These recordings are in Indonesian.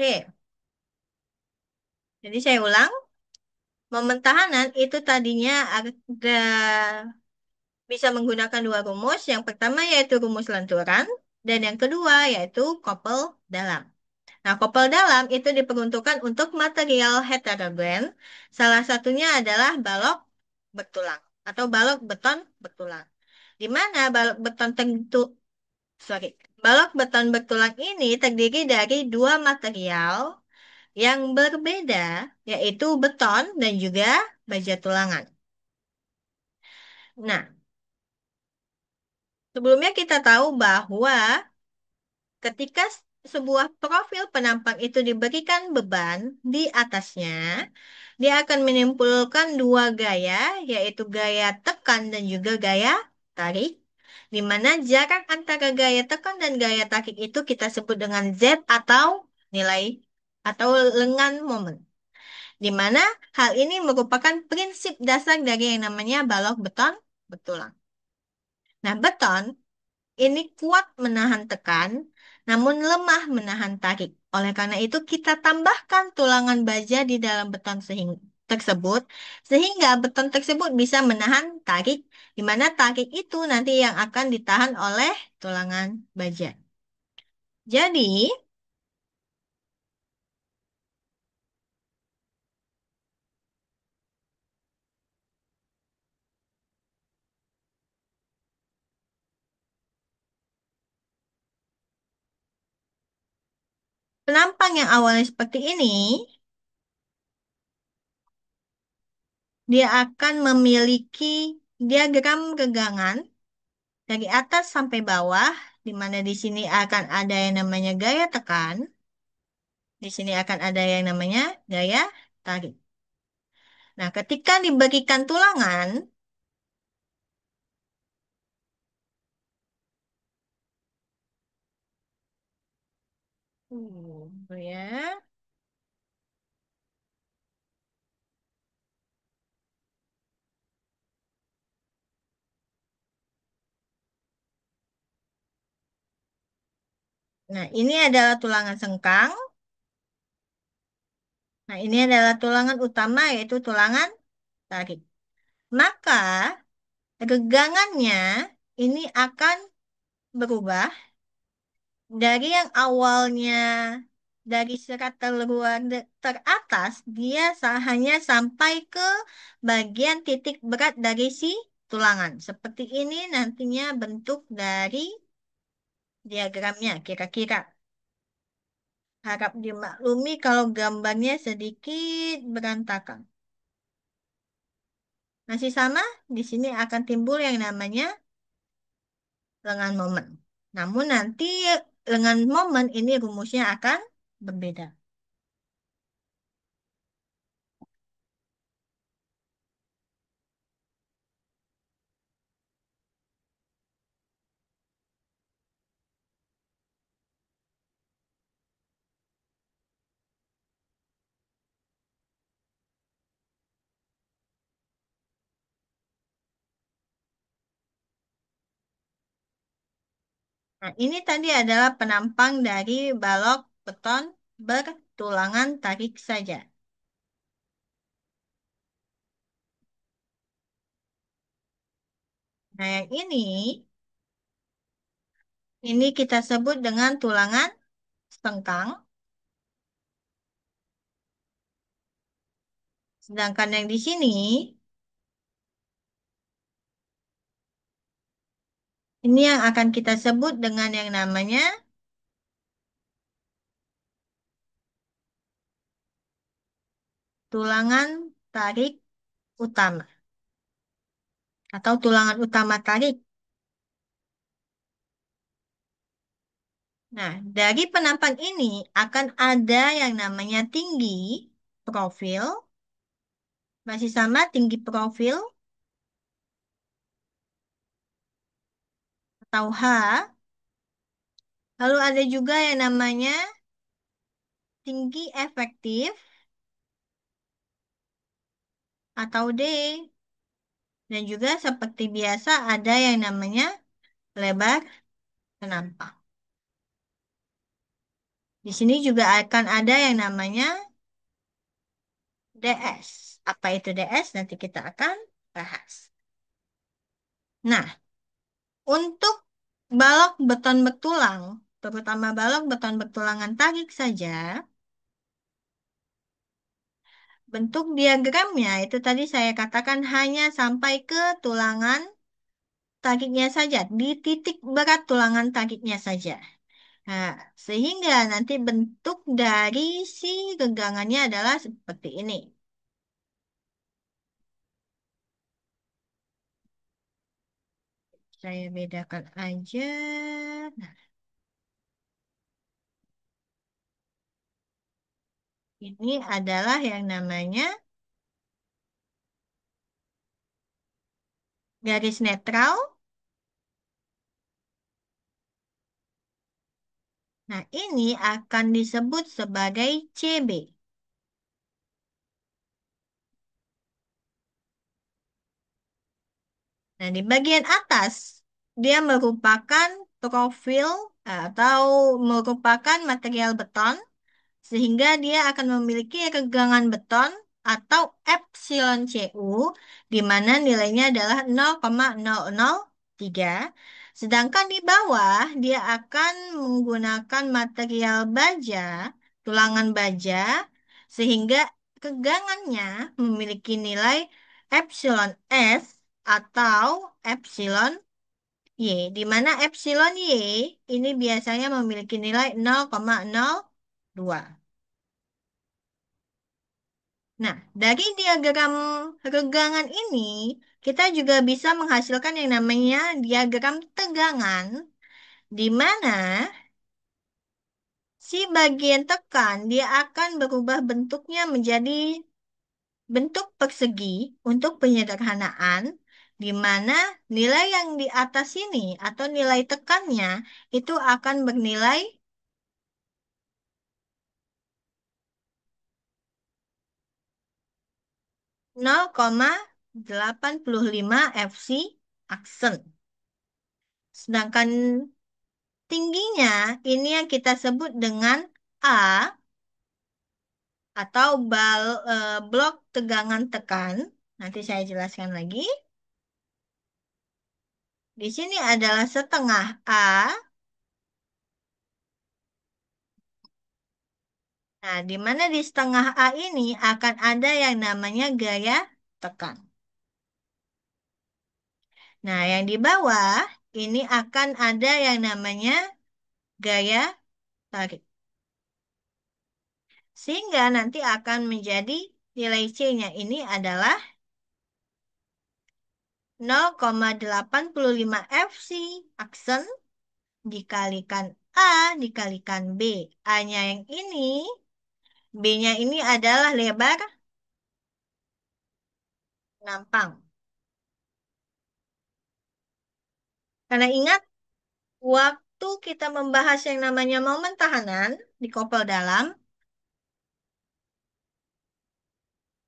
Oke, jadi saya ulang. Momen tahanan itu tadinya ada bisa menggunakan dua rumus. Yang pertama yaitu rumus lenturan, dan yang kedua yaitu couple dalam. Nah, couple dalam itu diperuntukkan untuk material heterogen. Salah satunya adalah balok bertulang atau balok beton bertulang. Di mana sorry, balok beton bertulang ini terdiri dari dua material yang berbeda, yaitu beton dan juga baja tulangan. Nah, sebelumnya kita tahu bahwa ketika sebuah profil penampang itu diberikan beban di atasnya, dia akan menimbulkan dua gaya, yaitu gaya tekan dan juga gaya tarik, di mana jarak antara gaya tekan dan gaya tarik itu kita sebut dengan Z atau nilai atau lengan momen. Di mana hal ini merupakan prinsip dasar dari yang namanya balok beton bertulang. Nah, beton ini kuat menahan tekan, namun lemah menahan tarik. Oleh karena itu, kita tambahkan tulangan baja di dalam beton tersebut, sehingga beton tersebut bisa menahan tarik, di mana tarik itu nanti yang akan ditahan oleh tulangan baja. Jadi, penampang yang awalnya seperti ini, dia akan memiliki diagram regangan dari atas sampai bawah, di mana di sini akan ada yang namanya gaya tekan, di sini akan ada yang namanya gaya tarik. Nah, ketika diberikan tulangan, ya. Nah, ini adalah tulangan sengkang. Nah, ini adalah tulangan utama yaitu tulangan tarik. Maka regangannya ini akan berubah dari yang awalnya dari serat terluar teratas, dia hanya sampai ke bagian titik berat dari si tulangan. Seperti ini nantinya bentuk dari diagramnya kira-kira. Harap dimaklumi kalau gambarnya sedikit berantakan. Masih sama, di sini akan timbul yang namanya lengan momen. Namun nanti lengan momen ini rumusnya akan berbeda. Nah, ini tadi adalah penampang dari balok beton bertulangan tarik saja. Nah, yang ini kita sebut dengan tulangan sengkang. Sedangkan yang di sini, ini yang akan kita sebut dengan yang namanya tulangan tarik utama atau tulangan utama tarik. Nah, dari penampang ini akan ada yang namanya tinggi profil, masih sama tinggi profil atau H. Lalu ada juga yang namanya tinggi efektif atau D. Dan juga seperti biasa ada yang namanya lebar penampang. Di sini juga akan ada yang namanya DS. Apa itu DS? Nanti kita akan bahas. Nah, untuk balok beton bertulang, terutama balok beton bertulangan tarik saja, bentuk diagramnya itu tadi saya katakan hanya sampai ke tulangan tariknya saja, di titik berat tulangan tariknya saja. Nah, sehingga nanti bentuk dari si gegangannya adalah seperti ini. Saya bedakan aja. Nah, ini adalah yang namanya garis netral. Nah, ini akan disebut sebagai CB. Nah, di bagian atas, dia merupakan profil atau merupakan material beton, sehingga dia akan memiliki regangan beton atau epsilon Cu, di mana nilainya adalah 0,003. Sedangkan di bawah, dia akan menggunakan material baja, tulangan baja, sehingga kegangannya memiliki nilai epsilon S atau epsilon Y, di mana epsilon Y ini biasanya memiliki nilai 0,02. Nah, dari diagram regangan ini, kita juga bisa menghasilkan yang namanya diagram tegangan, di mana si bagian tekan dia akan berubah bentuknya menjadi bentuk persegi untuk penyederhanaan, di mana nilai yang di atas ini atau nilai tekannya itu akan bernilai 0,85 Fc aksen. Sedangkan tingginya ini yang kita sebut dengan A atau blok tegangan tekan. Nanti saya jelaskan lagi. Di sini adalah setengah A. Nah, di mana di setengah A ini akan ada yang namanya gaya tekan. Nah, yang di bawah ini akan ada yang namanya gaya tarik. Sehingga nanti akan menjadi nilai C-nya ini adalah 0,85 Fc aksen dikalikan A dikalikan B. A-nya yang ini, B-nya ini adalah lebar nampang. Karena ingat, waktu kita membahas yang namanya momen tahanan di kopel dalam,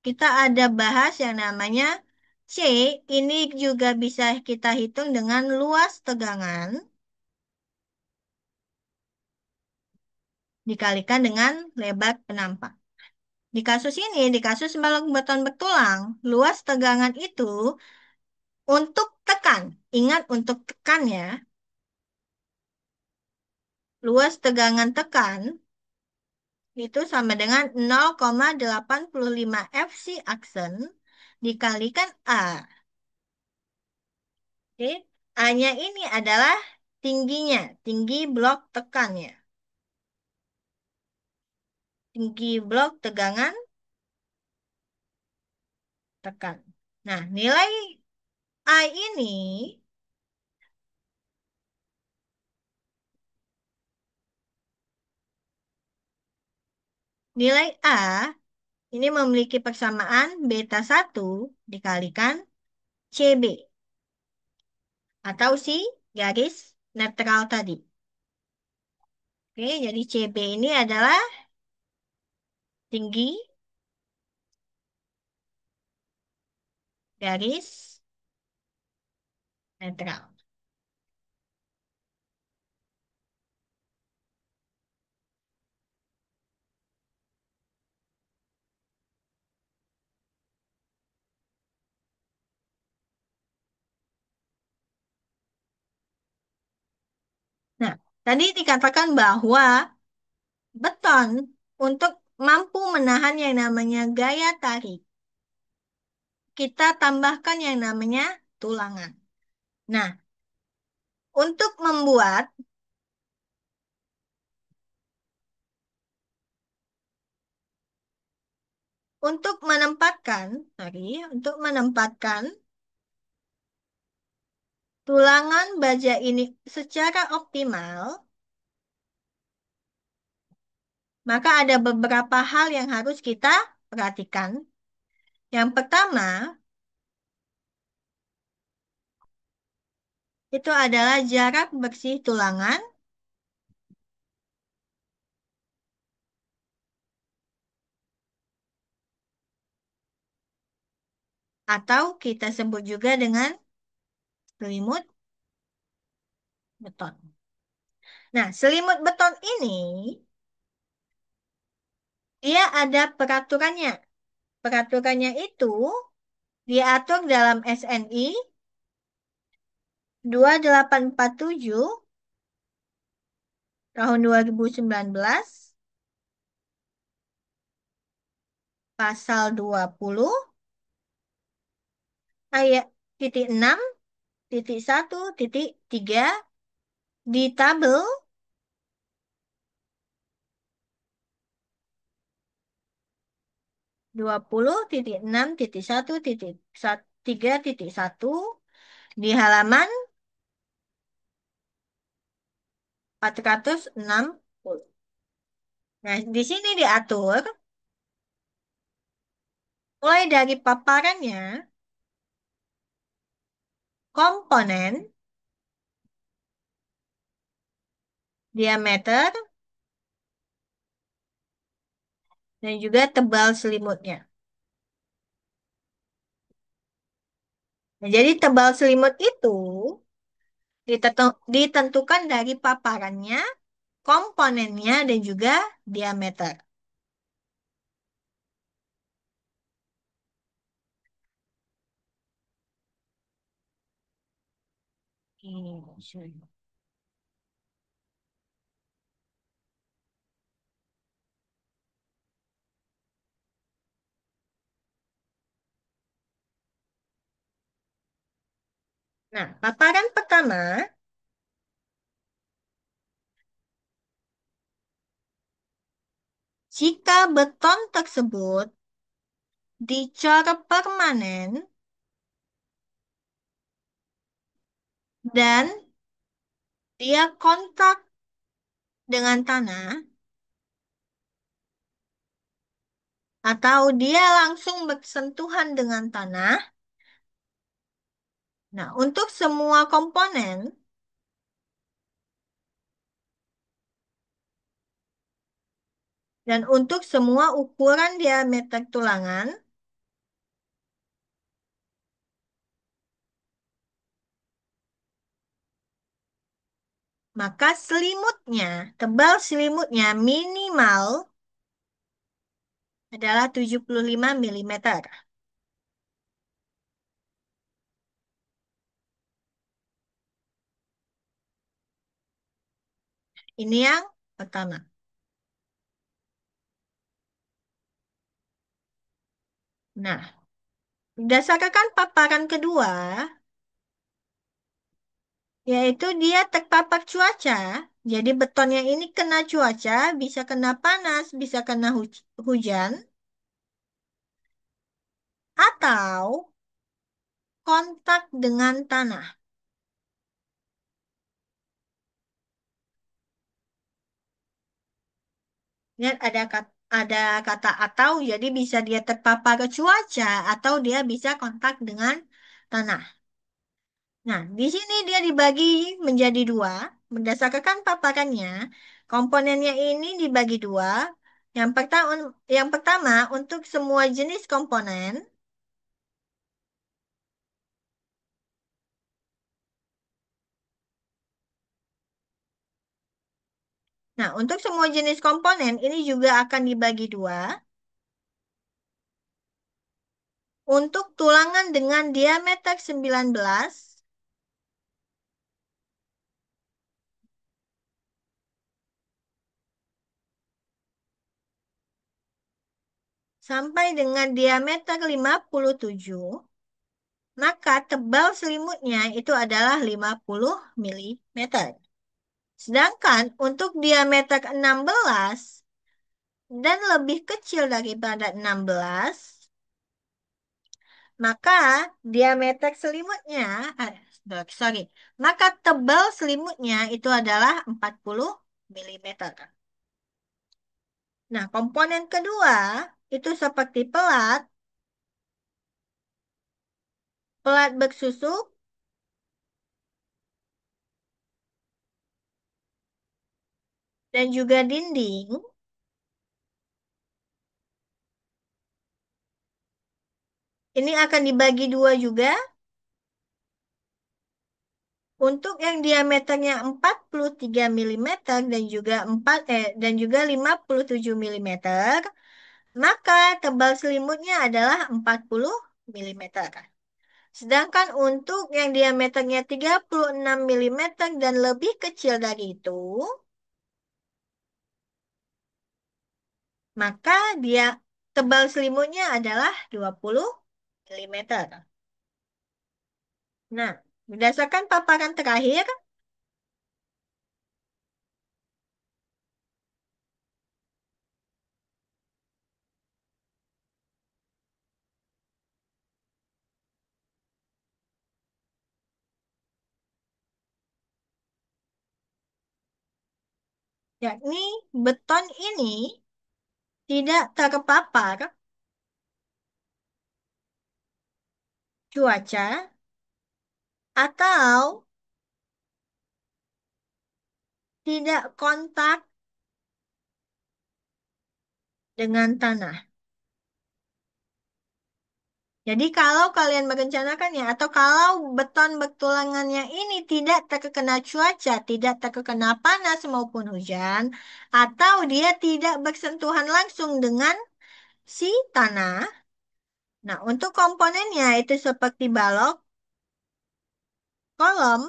kita ada bahas yang namanya C, ini juga bisa kita hitung dengan luas tegangan dikalikan dengan lebar penampang. Di kasus ini, di kasus balok beton bertulang, luas tegangan itu untuk tekan. Ingat untuk tekan ya. Luas tegangan tekan itu sama dengan 0,85 Fc aksen dikalikan A. Oke. A-nya ini adalah tingginya, tinggi blok tekannya. Tinggi blok tegangan tekan. Nah, nilai I ini, nilai A ini memiliki persamaan beta 1 dikalikan CB atau si garis netral tadi. Oke, jadi CB ini adalah tinggi garis netral. Tadi dikatakan bahwa beton untuk mampu menahan yang namanya gaya tarik, kita tambahkan yang namanya tulangan. Nah, untuk membuat, untuk menempatkan tulangan baja ini secara optimal, maka ada beberapa hal yang harus kita perhatikan. Yang pertama, itu adalah jarak bersih tulangan, atau kita sebut juga dengan selimut beton. Nah, selimut beton ini, dia ada peraturannya. Peraturannya itu diatur dalam SNI 2847 tahun 2019, pasal 20, ayat titik 6, titik 1, titik 3, di tabel 20.6.1.3.1 di halaman 460. Nah, di sini diatur mulai dari paparannya, komponen, diameter, dan juga tebal selimutnya. Nah, jadi tebal selimut itu ditentukan dari paparannya, komponennya, dan juga diameter. Ini. Nah, paparan pertama, jika beton tersebut dicor permanen dan dia kontak dengan tanah, atau dia langsung bersentuhan dengan tanah. Nah, untuk semua komponen dan untuk semua ukuran diameter tulangan, maka tebal selimutnya minimal adalah 75 milimeter. Ini yang pertama. Nah, berdasarkan paparan kedua, yaitu dia terpapar cuaca. Jadi betonnya ini kena cuaca, bisa kena panas, bisa kena hujan, atau kontak dengan tanah. Lihat ada kata atau, jadi bisa dia terpapar ke cuaca atau dia bisa kontak dengan tanah. Nah, di sini dia dibagi menjadi dua. Berdasarkan paparannya, komponennya ini dibagi dua. Yang pertama untuk semua jenis komponen. Nah, untuk semua jenis komponen ini juga akan dibagi dua. Untuk tulangan dengan diameter 19 sampai dengan diameter 57, maka tebal selimutnya itu adalah 50 milimeter. Sedangkan untuk diameter 16 dan lebih kecil daripada 16, maka diameter selimutnya, sorry, maka tebal selimutnya itu adalah 40 milimeter. Nah, komponen kedua itu seperti pelat, pelat bersusuk, dan juga dinding. Ini akan dibagi dua juga. Untuk yang diameternya 43 milimeter dan juga 57 milimeter, maka tebal selimutnya adalah 40 milimeter. Sedangkan untuk yang diameternya 36 milimeter dan lebih kecil dari itu, maka dia tebal selimutnya adalah 20 milimeter. Nah, berdasarkan paparan terakhir, yakni beton ini tidak terpapar cuaca atau tidak kontak dengan tanah. Jadi kalau kalian merencanakannya atau kalau beton bertulangannya ini tidak terkena cuaca, tidak terkena panas maupun hujan, atau dia tidak bersentuhan langsung dengan si tanah. Nah, untuk komponennya itu seperti balok, kolom,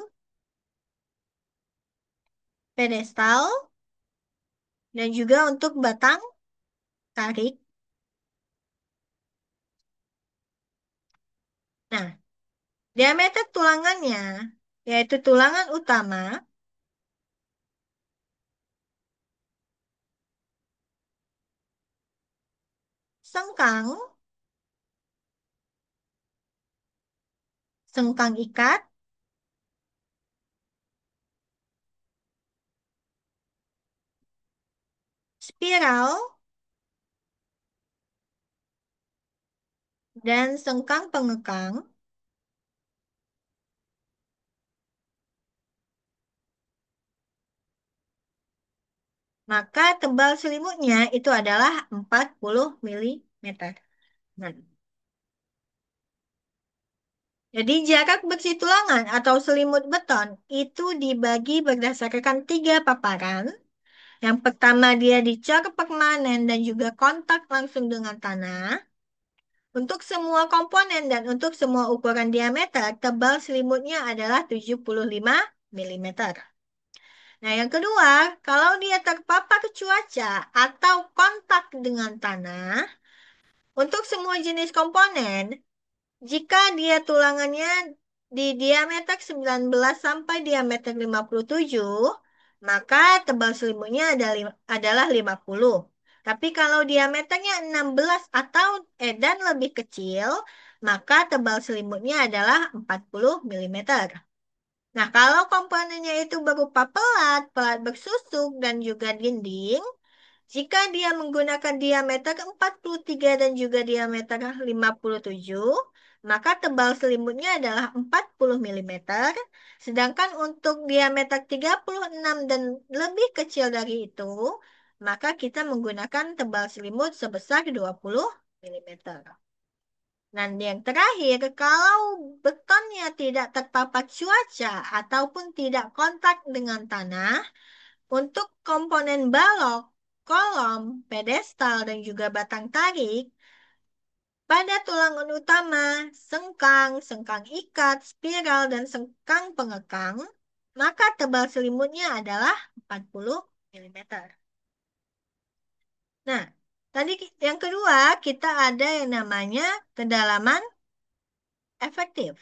pedestal, dan juga untuk batang tarik. Nah, diameter tulangannya, yaitu tulangan utama, sengkang, sengkang ikat, spiral, dan sengkang pengekang, maka tebal selimutnya itu adalah 40 milimeter. Nah, jadi jarak bersih tulangan atau selimut beton itu dibagi berdasarkan tiga paparan. Yang pertama dia dicor permanen dan juga kontak langsung dengan tanah. Untuk semua komponen dan untuk semua ukuran diameter, tebal selimutnya adalah 75 milimeter. Nah, yang kedua, kalau dia terpapar cuaca atau kontak dengan tanah, untuk semua jenis komponen, jika dia tulangannya di diameter 19 sampai diameter 57, maka tebal selimutnya adalah 50. Tapi kalau diameternya 16 dan lebih kecil, maka tebal selimutnya adalah 40 milimeter. Nah, kalau komponennya itu berupa pelat, pelat bersusuk, dan juga dinding, jika dia menggunakan diameter 43 dan juga diameter 57, maka tebal selimutnya adalah 40 milimeter. Sedangkan untuk diameter 36 dan lebih kecil dari itu, maka kita menggunakan tebal selimut sebesar 20 milimeter. Dan yang terakhir, kalau betonnya tidak terpapar cuaca ataupun tidak kontak dengan tanah, untuk komponen balok, kolom, pedestal, dan juga batang tarik, pada tulangan utama, sengkang, sengkang ikat, spiral, dan sengkang pengekang, maka tebal selimutnya adalah 40 milimeter. Nah, Tadi yang kedua, kita ada yang namanya kedalaman efektif.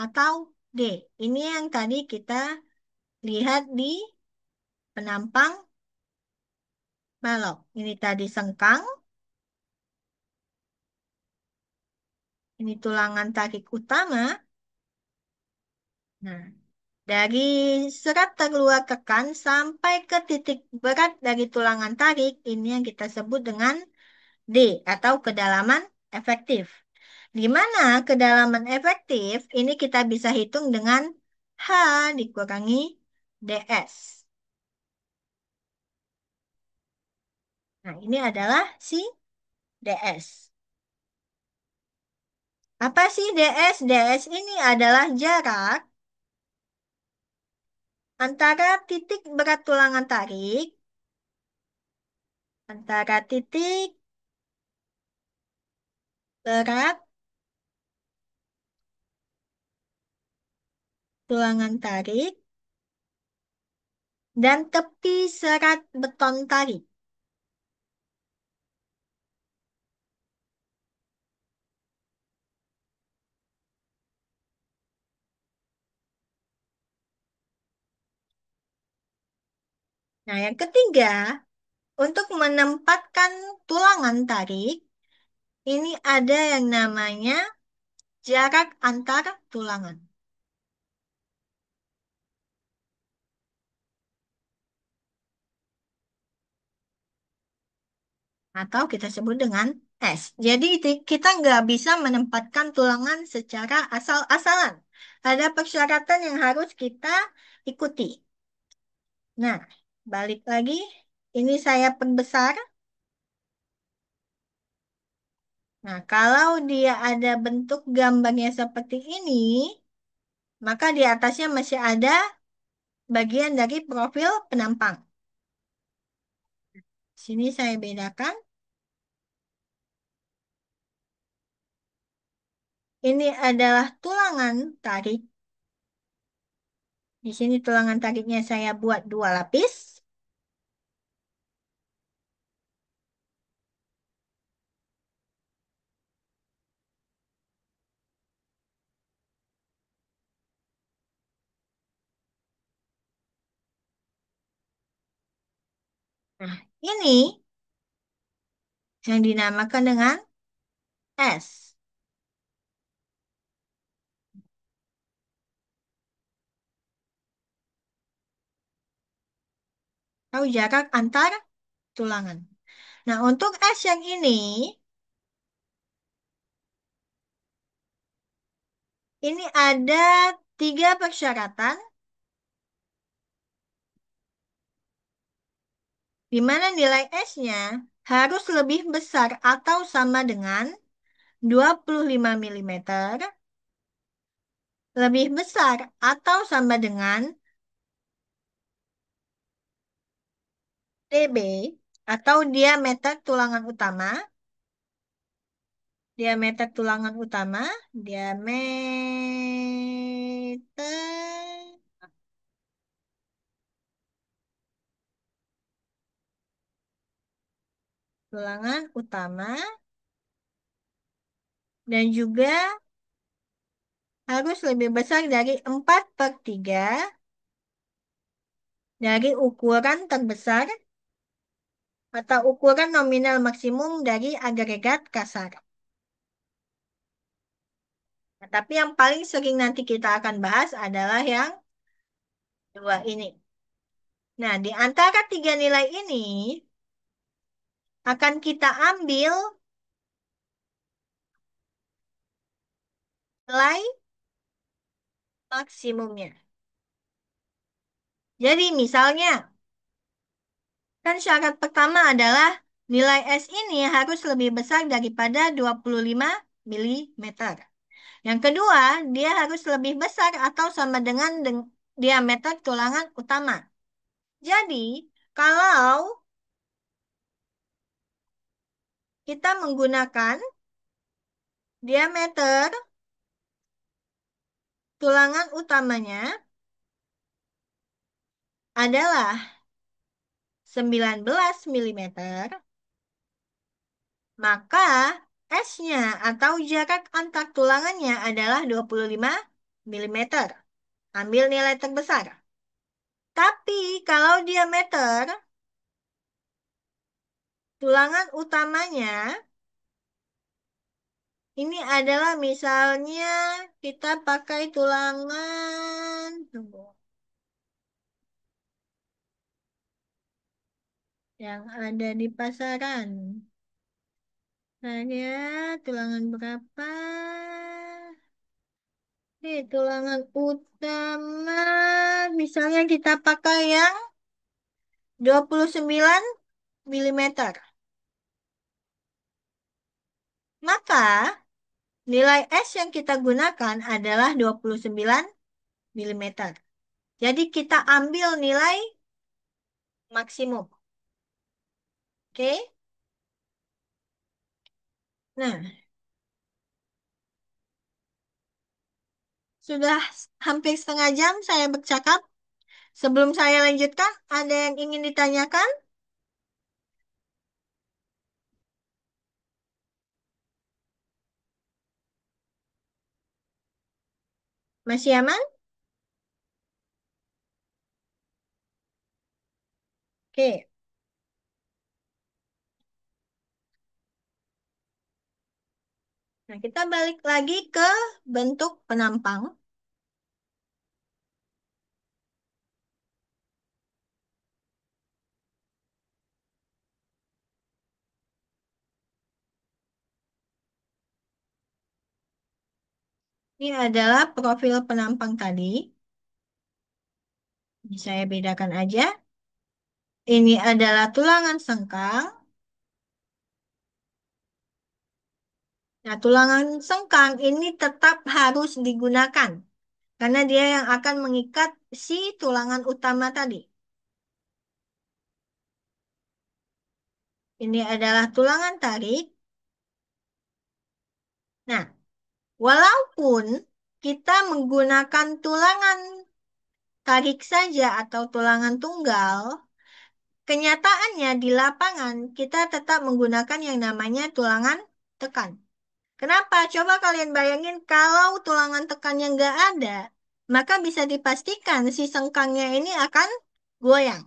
Atau D. Ini yang tadi kita lihat di penampang balok. Ini tadi sengkang, ini tulangan tarik utama. Nah, dari serat terluar tekan sampai ke titik berat dari tulangan tarik, ini yang kita sebut dengan D atau kedalaman efektif. Di mana kedalaman efektif ini kita bisa hitung dengan H dikurangi DS. Nah, ini adalah si DS. Apa sih DS? DS ini adalah jarak antara titik berat tulangan tarik, antara titik berat tulangan tarik dan tepi serat beton tarik. Nah, yang ketiga, untuk menempatkan tulangan tarik, ini ada yang namanya jarak antar tulangan. Atau kita sebut dengan S. Jadi kita nggak bisa menempatkan tulangan secara asal-asalan. Ada persyaratan yang harus kita ikuti. Nah, balik lagi. Ini saya perbesar. Nah, kalau dia ada bentuk gambarnya seperti ini, maka di atasnya masih ada bagian dari profil penampang. Sini saya bedakan. Ini adalah tulangan tarik. Di sini tulangan tariknya saya buat dua lapis. Nah, ini yang dinamakan dengan S. Atau jarak antar tulangan. Nah, untuk S yang ini ada tiga persyaratan di mana nilai S-nya harus lebih besar atau sama dengan 25 mm, lebih besar atau sama dengan DB atau diameter tulangan utama. Diameter tulangan utama, diameter tulangan utama dan juga harus lebih besar dari 4/3 dari ukuran terbesar atau ukuran nominal maksimum dari agregat kasar. Nah, tapi yang paling sering nanti kita akan bahas adalah yang dua ini. Nah, di antara tiga nilai ini akan kita ambil nilai maksimumnya. Jadi misalnya, kan syarat pertama adalah nilai S ini harus lebih besar daripada 25 mm. Yang kedua, dia harus lebih besar atau sama dengan diameter tulangan utama. Jadi, kalau kita menggunakan diameter tulangan utamanya adalah 19 milimeter, maka S-nya atau jarak antar tulangannya adalah 25 milimeter. Ambil nilai terbesar. Tapi kalau diameter tulangan utamanya ini adalah misalnya kita pakai tulangan tunggu, yang ada di pasaran. Saya tulangan berapa? Tulangan utama. Misalnya kita pakai yang 29 milimeter. Maka nilai S yang kita gunakan adalah 29 milimeter. Jadi kita ambil nilai maksimum. Oke? Nah, sudah hampir setengah jam saya bercakap. Sebelum saya lanjutkan, ada yang ingin ditanyakan? Masih aman? Oke. Nah, kita balik lagi ke bentuk penampang. Ini adalah profil penampang tadi. Ini saya bedakan aja. Ini adalah tulangan sengkang. Nah, tulangan sengkang ini tetap harus digunakan karena dia yang akan mengikat si tulangan utama tadi. Ini adalah tulangan tarik. Nah, walaupun kita menggunakan tulangan tarik saja atau tulangan tunggal, kenyataannya di lapangan kita tetap menggunakan yang namanya tulangan tekan. Kenapa? Coba kalian bayangin kalau tulangan tekannya nggak ada, maka bisa dipastikan si sengkangnya ini akan goyang.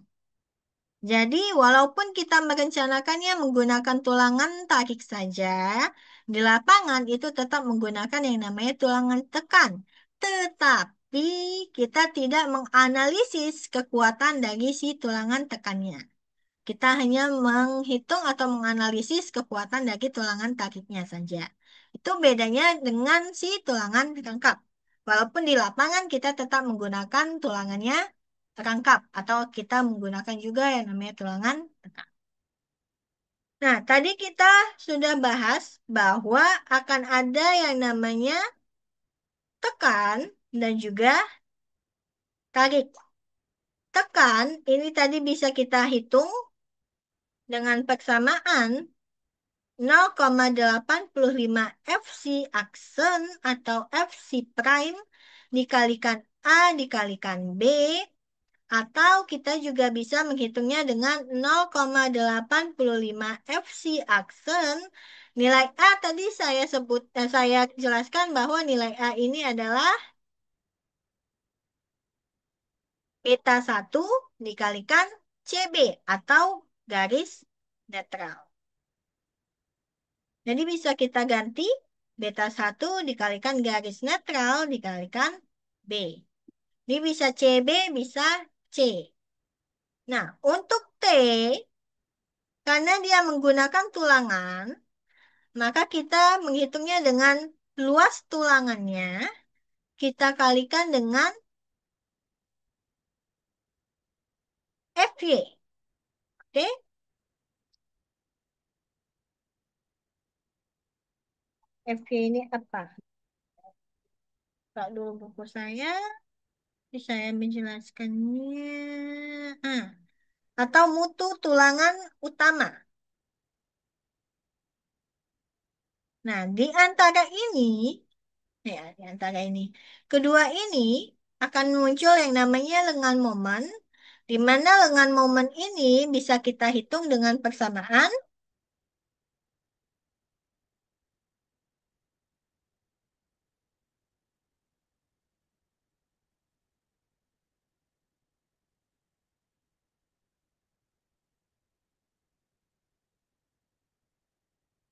Jadi, walaupun kita merencanakannya menggunakan tulangan tarik saja, di lapangan itu tetap menggunakan yang namanya tulangan tekan. Tetapi kita tidak menganalisis kekuatan dari si tulangan tekannya. Kita hanya menghitung atau menganalisis kekuatan dari tulangan tariknya saja. Itu bedanya dengan si tulangan rangkap. Walaupun di lapangan kita tetap menggunakan tulangannya rangkap atau kita menggunakan juga yang namanya tulangan tekan. Nah, tadi kita sudah bahas bahwa akan ada yang namanya tekan dan juga tarik. Tekan ini tadi bisa kita hitung dengan persamaan 0,85 Fc aksen atau Fc prime dikalikan A dikalikan B, atau kita juga bisa menghitungnya dengan 0,85 Fc aksen. Nilai A tadi saya jelaskan bahwa nilai A ini adalah beta 1 dikalikan CB atau garis netral. Jadi bisa kita ganti beta 1 dikalikan garis netral dikalikan B. Ini bisa CB, bisa C. Nah, untuk T, karena dia menggunakan tulangan, maka kita menghitungnya dengan luas tulangannya, kita kalikan dengan FY. Oke? FY ini apa? Buka dulu buku saya, jadi saya menjelaskannya. Ah, atau mutu tulangan utama. Nah, di antara ini, ya, di antara ini, kedua ini akan muncul yang namanya lengan momen di mana lengan momen ini bisa kita hitung dengan persamaan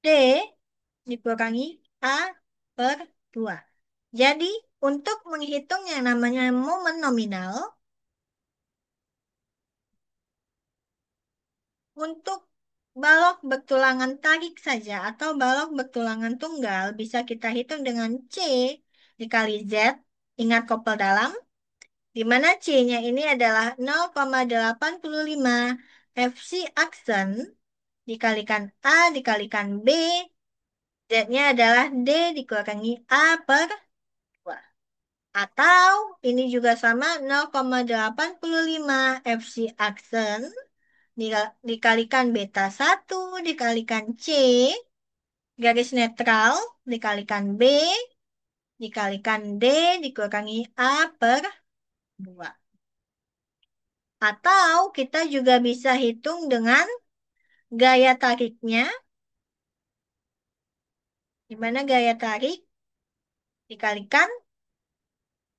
D dikurangi A per 2. Jadi, untuk menghitung yang namanya momen nominal, untuk balok bertulangan tarik saja atau balok bertulangan tunggal bisa kita hitung dengan C dikali Z. Ingat kopel dalam, di mana C-nya ini adalah 0,85 Fc aksen dikalikan A dikalikan B, Z-nya adalah D dikurangi A per 2. Atau ini juga sama 0,85 Fc aksen dikalikan beta 1 dikalikan C garis netral dikalikan B dikalikan D dikurangi A per 2. Atau kita juga bisa hitung dengan gaya tariknya, di mana gaya tarik dikalikan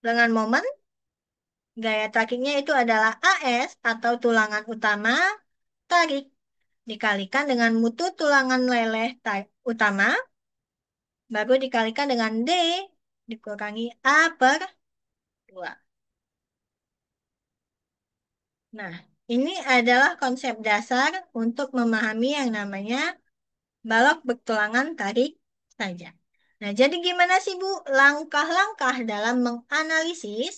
dengan momen. Gaya tariknya itu adalah AS atau tulangan utama tarik dikalikan dengan mutu tulangan leleh utama, baru dikalikan dengan D dikurangi A per 2. Nah, ini adalah konsep dasar untuk memahami yang namanya balok bertulangan tarik saja. Nah, jadi gimana sih Bu langkah-langkah dalam menganalisis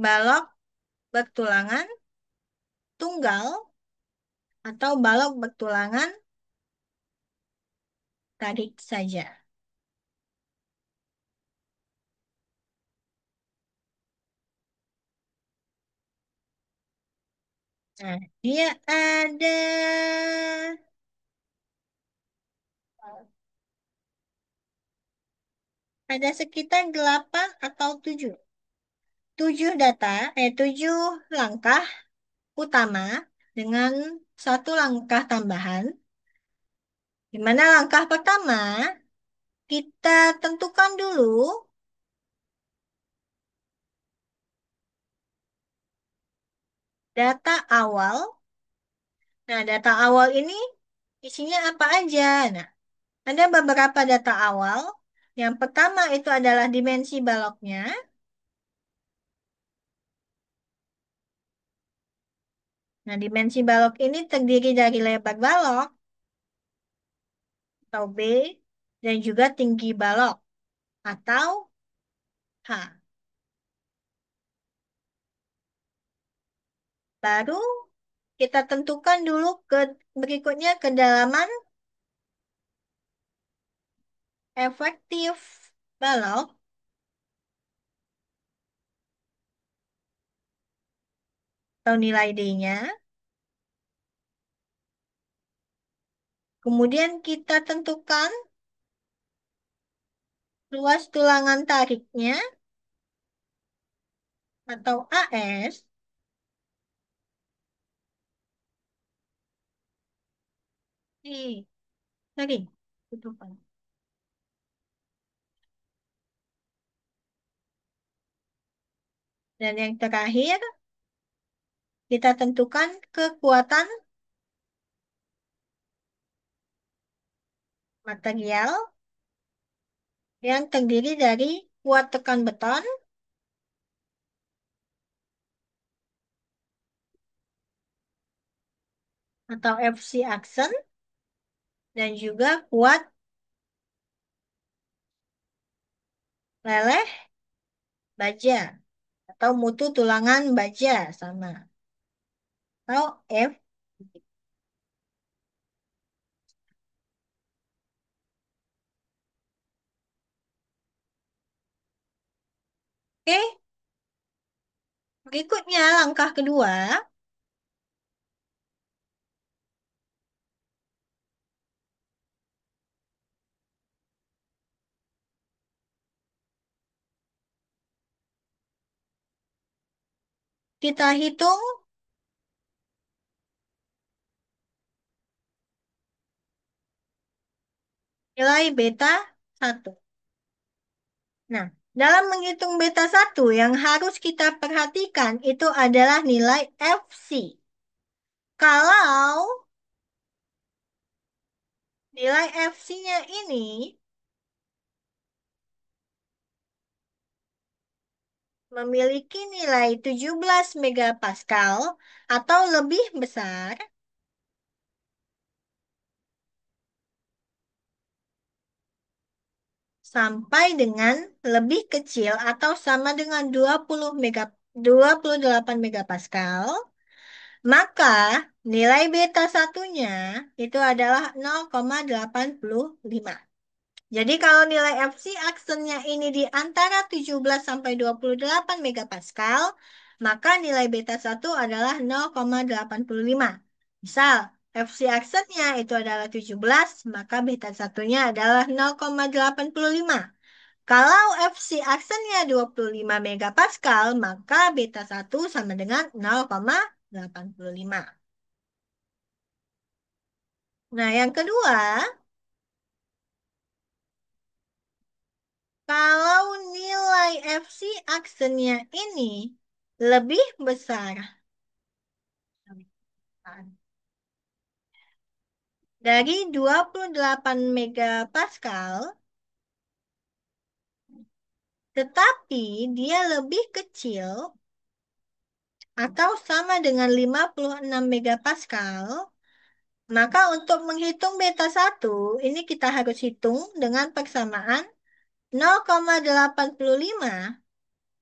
balok bertulangan tunggal atau balok bertulangan tarik saja? Nah, dia ada sekitar 8 atau 7. 7 langkah utama dengan satu langkah tambahan. Di mana langkah pertama, kita tentukan dulu data awal. Nah, data awal ini isinya apa aja? Nah, ada beberapa data awal. Yang pertama itu adalah dimensi baloknya. Nah, dimensi balok ini terdiri dari lebar balok atau B dan juga tinggi balok atau H. Baru kita tentukan dulu berikutnya kedalaman efektif balok atau nilai D-nya. Kemudian kita tentukan luas tulangan tariknya atau AS. Sorry, tutupan. Dan yang terakhir, kita tentukan kekuatan material yang terdiri dari kuat tekan beton atau FC aksen dan juga kuat leleh baja atau mutu tulangan baja sama atau F. Oke, berikutnya langkah kedua, kita hitung nilai beta 1. Nah, dalam menghitung beta 1 yang harus kita perhatikan itu adalah nilai FC. Kalau nilai FC-nya ini memiliki nilai 17 megapascal atau lebih besar, sampai dengan lebih kecil atau sama dengan 28 megapascal, maka nilai beta satunya itu adalah 0,85. Jadi kalau nilai FC aksennya ini di antara 17 sampai 28 megapascal, maka nilai beta satu adalah 0,85. Misal, FC aksennya itu adalah 17, maka beta satunya adalah 0,85. Kalau FC aksennya 25 megapascal, maka beta satu sama dengan 0,85. Nah, yang kedua, kalau nilai FC aksennya ini lebih besar dari 28 megapascal, tetapi dia lebih kecil atau sama dengan 56 megapascal, maka untuk menghitung beta satu ini kita harus hitung dengan persamaan 0,85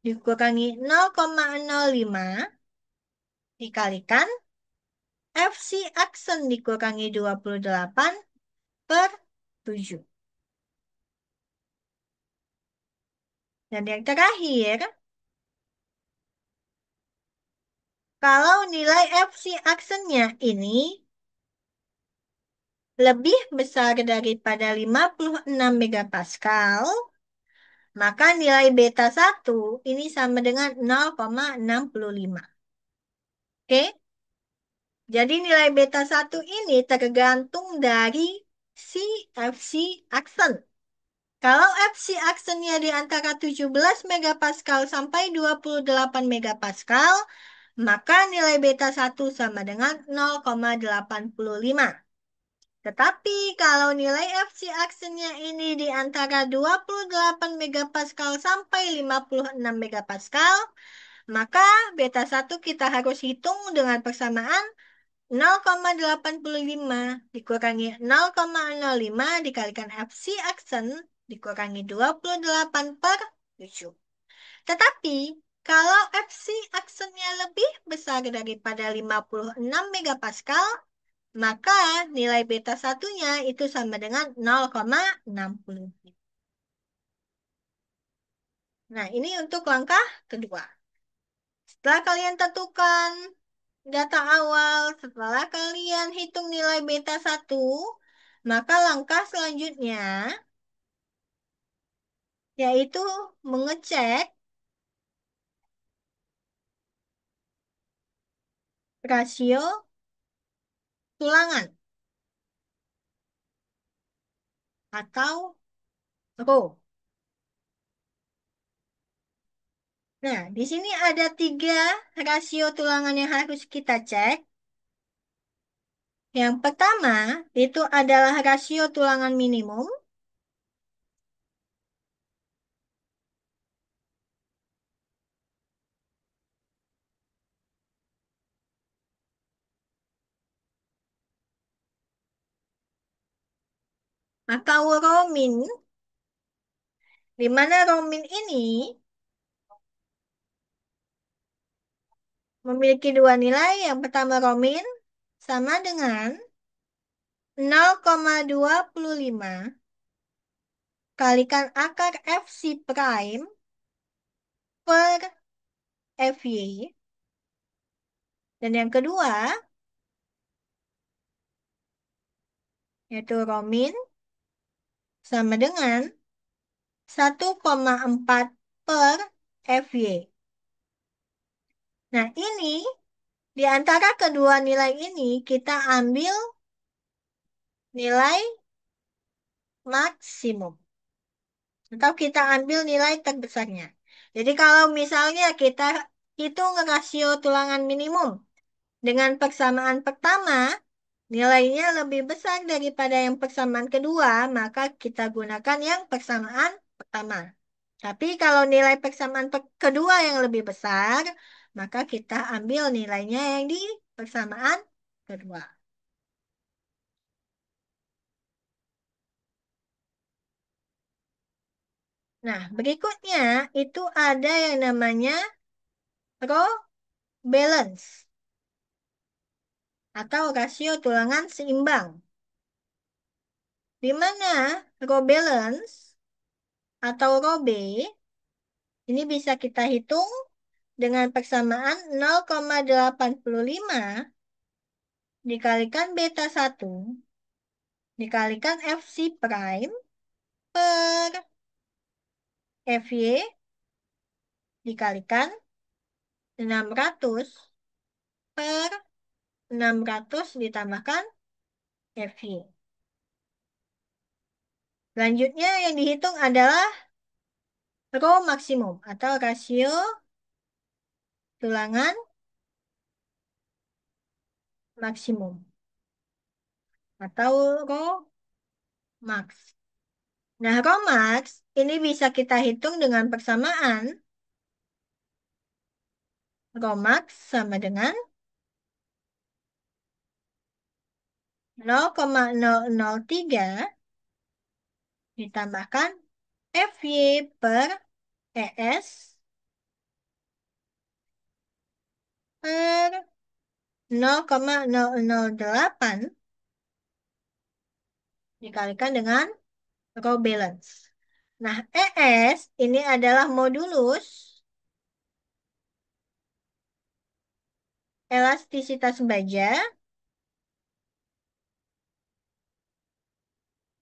dikurangi 0,05 dikalikan FC aksen dikurangi 28 per 7. Dan yang terakhir, kalau nilai FC aksennya ini lebih besar daripada 56 megapascal, maka nilai beta satu ini sama dengan 0,65. Oke? Jadi nilai beta satu ini tergantung dari si FC aksen. Kalau FC aksennya di antara 17 megapascal sampai 28 megapascal, maka nilai beta satu sama dengan 0,85. Tetapi kalau nilai FC aksennya ini di antara 28 megapascal sampai 56 megapascal, maka beta satu kita harus hitung dengan persamaan 0,85 dikurangi 0,05 dikalikan FC aksen dikurangi 28 per 7. Tetapi kalau FC aksennya lebih besar daripada 56 megapascal, maka nilai beta satunya itu sama dengan 0,60. Nah, ini untuk langkah kedua. Setelah kalian tentukan data awal, setelah kalian hitung nilai beta satu, maka langkah selanjutnya yaitu mengecek rasio tulangan atau rho. Nah, di sini ada 3 rasio tulangan yang harus kita cek. Yang pertama, itu adalah rasio tulangan minimum. Atau rho min, di mana rho min ini memiliki dua nilai. Yang pertama rho min sama dengan 0,25 kalikan akar FC prime per FY. Dan yang kedua, yaitu rho min sama dengan 1,4 per FY. Nah, ini di antara kedua nilai ini kita ambil nilai maksimum. Atau kita ambil nilai terbesarnya. Jadi kalau misalnya kita hitung rasio tulangan minimum dengan persamaan pertama, nilainya lebih besar daripada yang persamaan kedua, maka kita gunakan yang persamaan pertama. Tapi kalau nilai persamaan kedua yang lebih besar, maka kita ambil nilainya yang di persamaan kedua. Nah, berikutnya itu ada yang namanya row balance atau rasio tulangan seimbang. Di mana row balance atau row B ini bisa kita hitung dengan persamaan 0,85 dikalikan beta 1 dikalikan FC prime per FY dikalikan 600 per 600 ditambahkan FY. Selanjutnya yang dihitung adalah rho maksimum atau rasio tulangan maksimum atau rho max. Nah, rho max ini bisa kita hitung dengan persamaan rho max sama dengan 0,003 ditambahkan FY per ES per 0,008 dikalikan dengan row balance. Nah, ES ini adalah modulus elastisitas baja,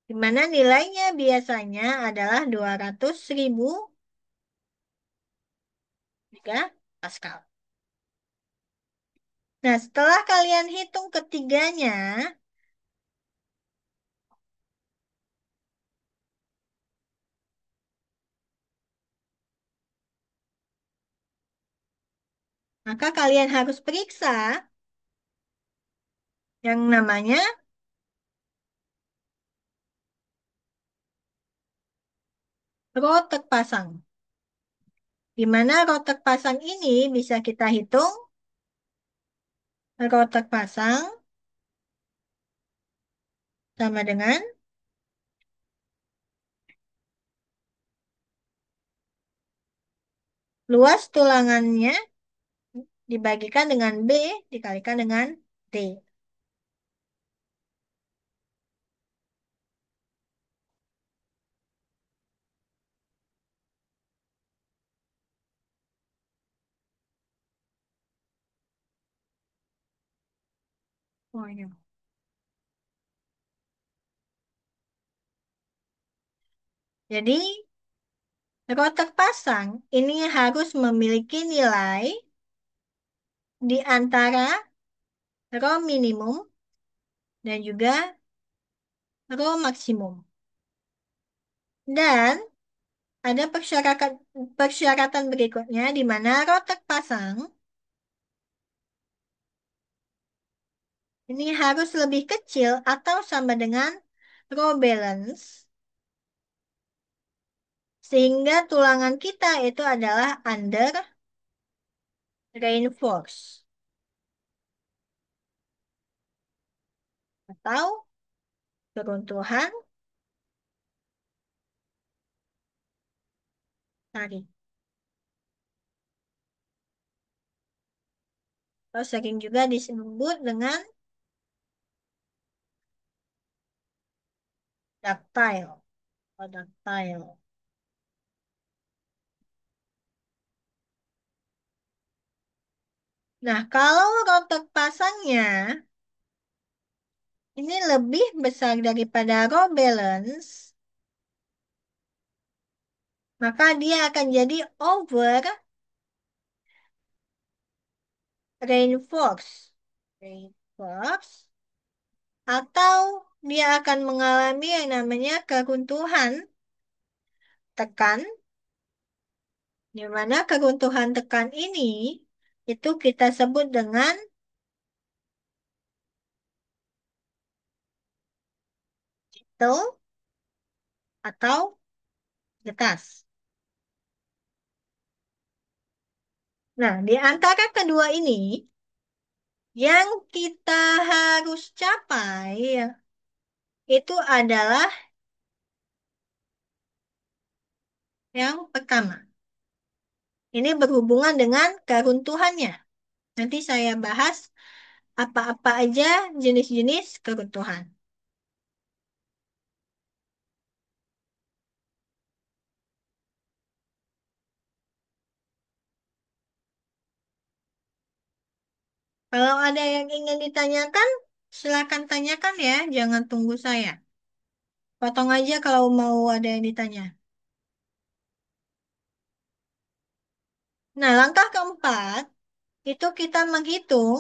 di mana nilainya biasanya adalah 200.000 Pascal. Nah, setelah kalian hitung ketiganya, maka kalian harus periksa yang namanya rotek pasang. Di mana rotek pasang ini bisa kita hitung rotek pasang sama dengan luas tulangannya dibagikan dengan B dikalikan dengan D. Oh, iya. Jadi, rotek pasang ini harus memiliki nilai di antara rho minimum dan juga rho maksimum. Dan ada persyaratan berikutnya di mana rotek pasang ini harus lebih kecil atau sama dengan row balance sehingga tulangan kita itu adalah under reinforce atau keruntuhan tarik. Atau sering juga disebut dengan ductile. Atau ductile. Nah, kalau rotor pasangnya ini lebih besar daripada row balance, maka dia akan jadi over reinforce. Reinforce atau dia akan mengalami yang namanya keruntuhan tekan, di mana keruntuhan tekan ini itu kita sebut dengan brittle atau getas. Nah, di antara kedua ini, yang kita harus capai itu adalah yang pertama. Ini berhubungan dengan keruntuhannya. Nanti saya bahas apa-apa aja jenis-jenis keruntuhan. Kalau ada yang ingin ditanyakan, silakan tanyakan ya, jangan tunggu saya. Potong aja kalau mau ada yang ditanya. Nah, langkah keempat itu kita menghitung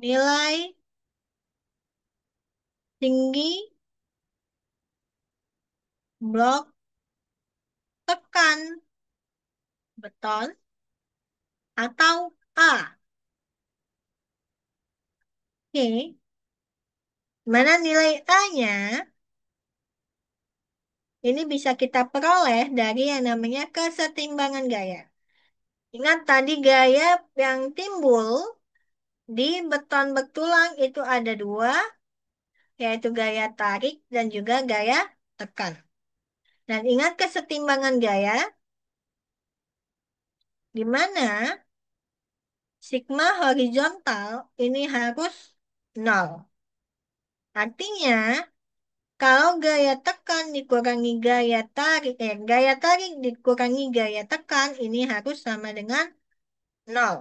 nilai tinggi blok tekan beton atau A. Oke, mana nilai A-nya ini bisa kita peroleh dari yang namanya kesetimbangan gaya. Ingat tadi gaya yang timbul di beton bertulang itu ada dua, yaitu gaya tarik dan juga gaya tekan. Dan ingat kesetimbangan gaya, di mana sigma horizontal ini harus nol. Artinya, kalau gaya tekan dikurangi gaya tarik dikurangi gaya tekan, ini harus sama dengan nol.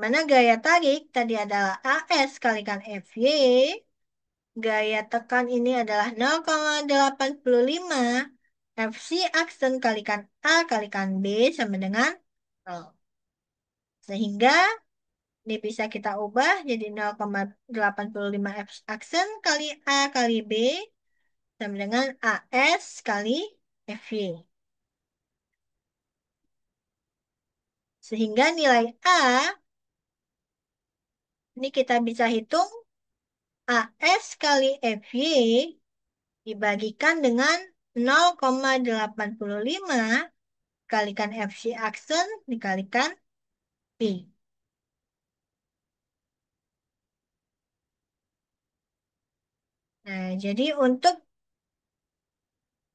Mana gaya tarik tadi adalah AS kalikan FY, gaya tekan ini adalah 0,85, FC aksen kalikan A kalikan B sama dengan nol. Sehingga ini bisa kita ubah jadi 0,85 F aksen kali A kali B sama dengan AS kali FY. Sehingga nilai A ini kita bisa hitung AS kali FY dibagikan dengan 0,85 kalikan FC aksen dikalikan P. Nah, jadi untuk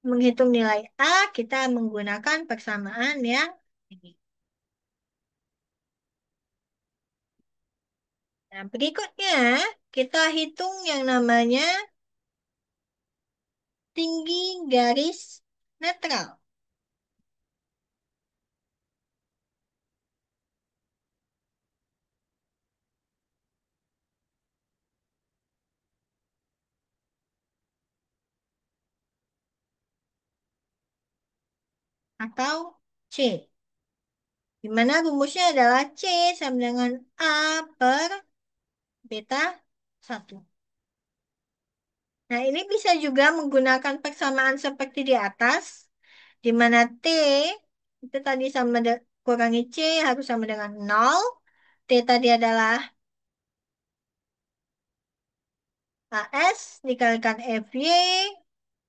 menghitung nilai A, kita menggunakan persamaan yang ini. Nah, berikutnya kita hitung yang namanya tinggi garis netral atau C. Di mana rumusnya adalah C sama dengan A per beta 1. Nah, ini bisa juga menggunakan persamaan seperti di atas, di mana T itu tadi kurangi C harus sama dengan nol. T tadi adalah AS dikalikan FY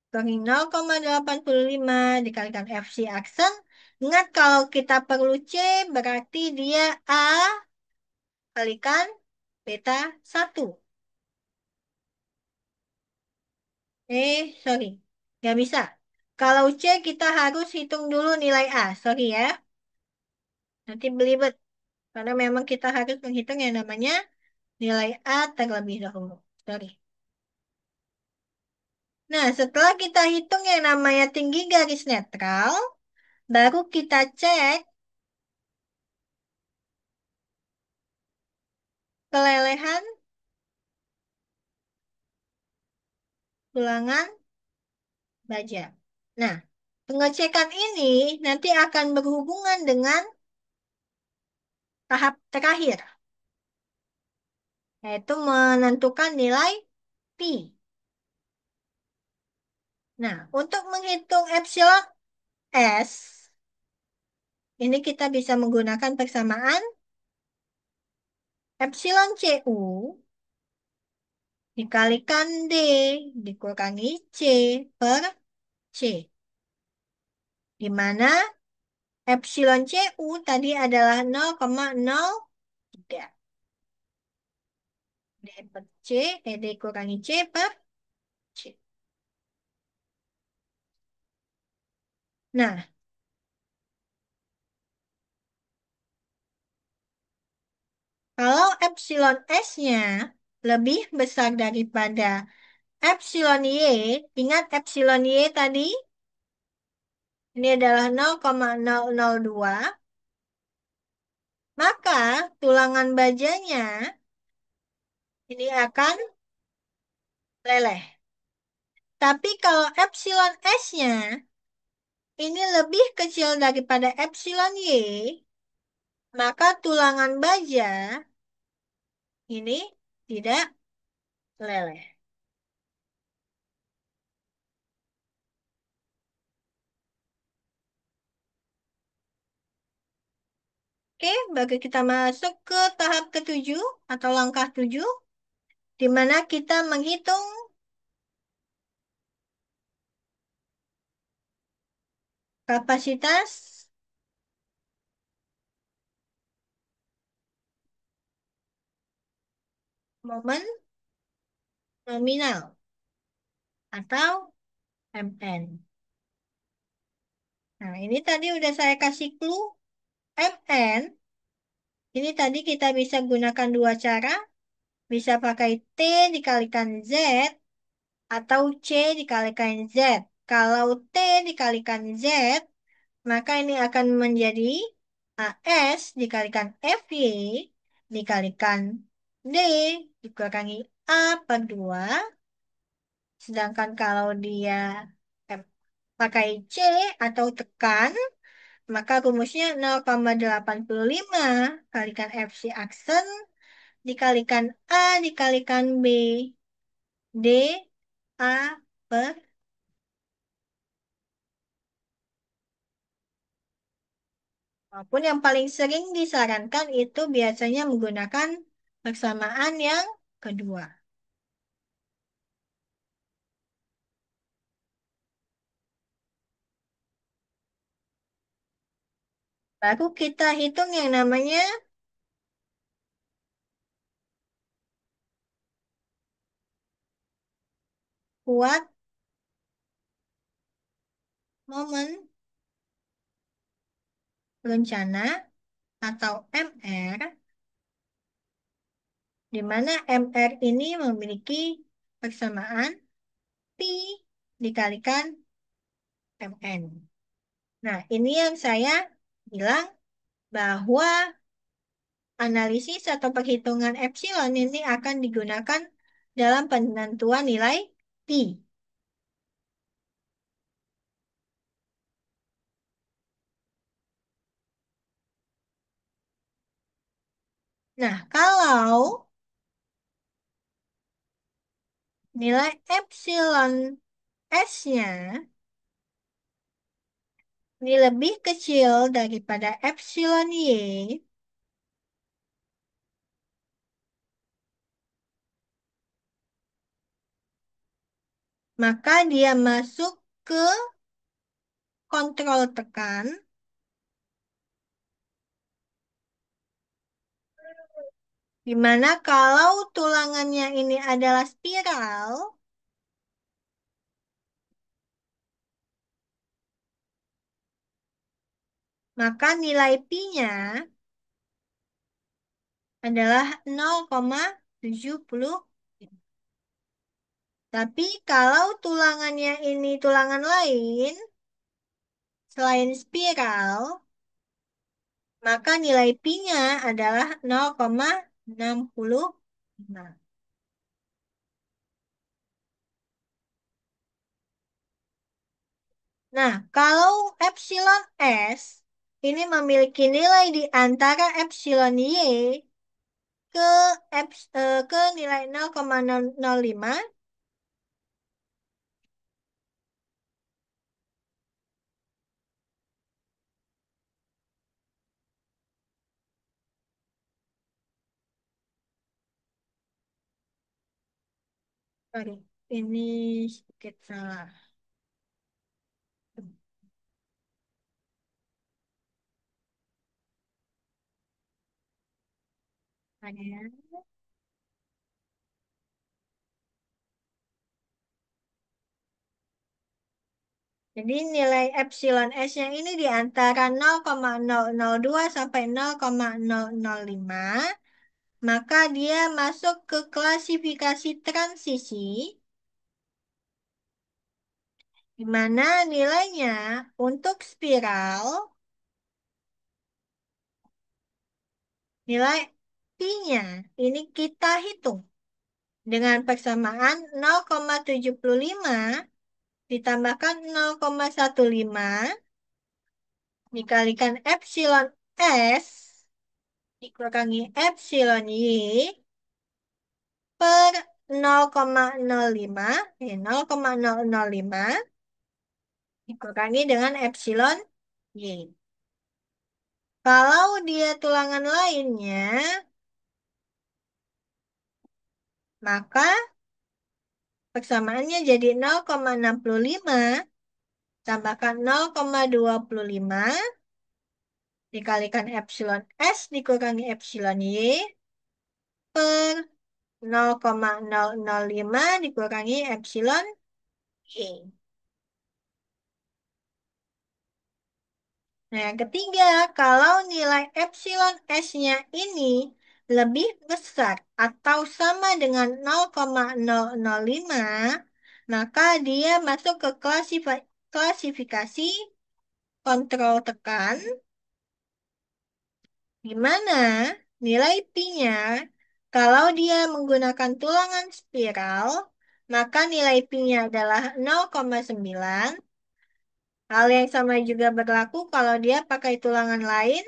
kurangi 0,85 dikalikan FC aksen. Ingat kalau kita perlu C berarti dia A kalikan beta 1. Sorry. Nggak bisa. Kalau C kita harus hitung dulu nilai A. Sorry ya. Nanti belibet. Karena memang kita harus menghitung yang namanya nilai A terlebih dahulu. Sorry. Nah, setelah kita hitung yang namanya tinggi garis netral, baru kita cek kelelehan tulangan baja. Nah, pengecekan ini nanti akan berhubungan dengan tahap terakhir, yaitu menentukan nilai pi. Nah, untuk menghitung epsilon s, ini kita bisa menggunakan persamaan epsilon cu dikalikan d dikurangi c per c, di mana epsilon cu tadi adalah 0,03. D per c, d kurangi c per c. Nah, kalau epsilon s-nya lebih besar daripada epsilon y, ingat epsilon y tadi, ini adalah 0,002, maka tulangan bajanya ini akan meleleh. Tapi kalau epsilon s-nya ini lebih kecil daripada epsilon y, maka tulangan baja ini tidak meleleh. Oke, bagi kita masuk ke tahap ketujuh atau langkah tujuh, di mana kita menghitung kapasitas momen nominal atau MN. Nah, ini tadi udah saya kasih clue. MN, ini tadi kita bisa gunakan dua cara. Bisa pakai T dikalikan Z atau C dikalikan Z. Kalau T dikalikan Z, maka ini akan menjadi AS dikalikan FY dikalikan D dikurangi A per 2. Sedangkan kalau dia eh, pakai C atau tekan, maka rumusnya 0,85 kalikan FC aksen dikalikan A dikalikan B. D A per, maupun yang paling sering disarankan itu biasanya menggunakan persamaan yang kedua. Baru kita hitung yang namanya kuat momen rencana atau MR, di mana MR ini memiliki persamaan pi dikalikan MN. Nah, ini yang saya bilang bahwa analisis atau perhitungan epsilon ini akan digunakan dalam penentuan nilai pi. Nah, kalau nilai epsilon s-nya ini lebih kecil daripada epsilon y, maka dia masuk ke kontrol tekan, di mana kalau tulangannya ini adalah spiral, maka nilai pi-nya adalah 0,70. Tapi kalau tulangannya ini tulangan lain, selain spiral, maka nilai pi-nya adalah 0,65. Nah, kalau epsilon S ini memiliki nilai di antara epsilon Y ke, ke nilai 0,005, sorry, ini sedikit salah. Ya. Jadi nilai epsilon S-nya ini di antara 0,002 sampai 0,005, maka dia masuk ke klasifikasi transisi, di mana nilainya untuk spiral, nilai pi-nya ini kita hitung dengan persamaan 0,75 ditambahkan 0,15 dikalikan epsilon S dikurangi epsilon Y per 0,05, 0,005 dikurangi dengan epsilon Y. Kalau dia tulangan lainnya, maka persamaannya jadi 0,65 tambahkan 0,25 dikalikan epsilon S dikurangi epsilon Y per 0,005 dikurangi epsilon Y. Nah, yang ketiga, kalau nilai epsilon S-nya ini lebih besar atau sama dengan 0,005, maka dia masuk ke klasifikasi kontrol tekan, di mana nilai pi-nya, kalau dia menggunakan tulangan spiral, maka nilai pi-nya adalah 0,9. Hal yang sama juga berlaku kalau dia pakai tulangan lain,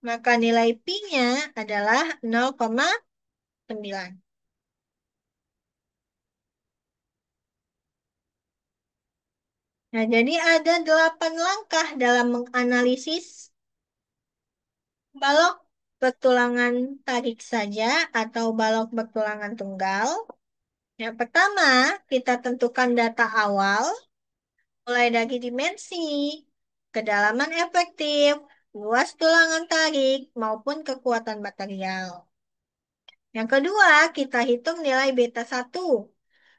maka nilai pi-nya adalah 0,9. Nah, jadi ada 8 langkah dalam menganalisis balok bertulangan tarik saja atau balok bertulangan tunggal. Yang pertama, kita tentukan data awal, mulai dari dimensi, kedalaman efektif, luas tulangan tarik, maupun kekuatan material. Yang kedua, kita hitung nilai beta 1.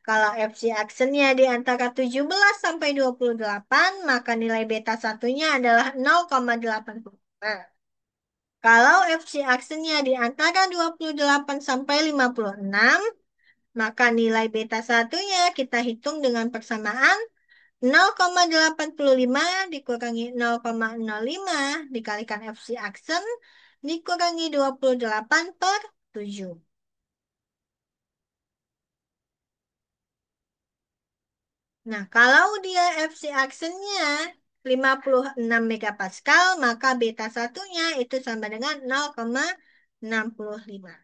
Kalau FC actionnya di antara 17 sampai 28, maka nilai beta satunya adalah 0,85. Kalau FC actionnya di antara 28 sampai 56, maka nilai beta satunya kita hitung dengan persamaan 0,85 dikurangi 0,05 dikalikan FC action dikurangi 28 per 7. Nah, kalau dia FC actionnya 56 megapascal, maka beta satunya itu sama dengan 0,65.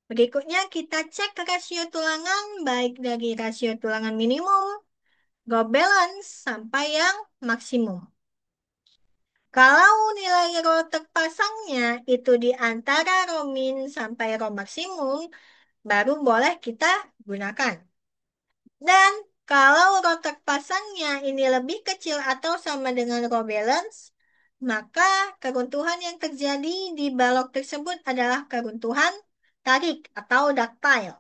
Berikutnya kita cek rasio tulangan baik dari rasio tulangan minimum, go balance, sampai yang maksimum. Kalau nilai rho terpasangnya itu di antara rho min sampai rho maksimum, baru boleh kita gunakan. Dan kalau rho terpasangnya ini lebih kecil atau sama dengan rho balance, maka keruntuhan yang terjadi di balok tersebut adalah keruntuhan tarik atau ductile.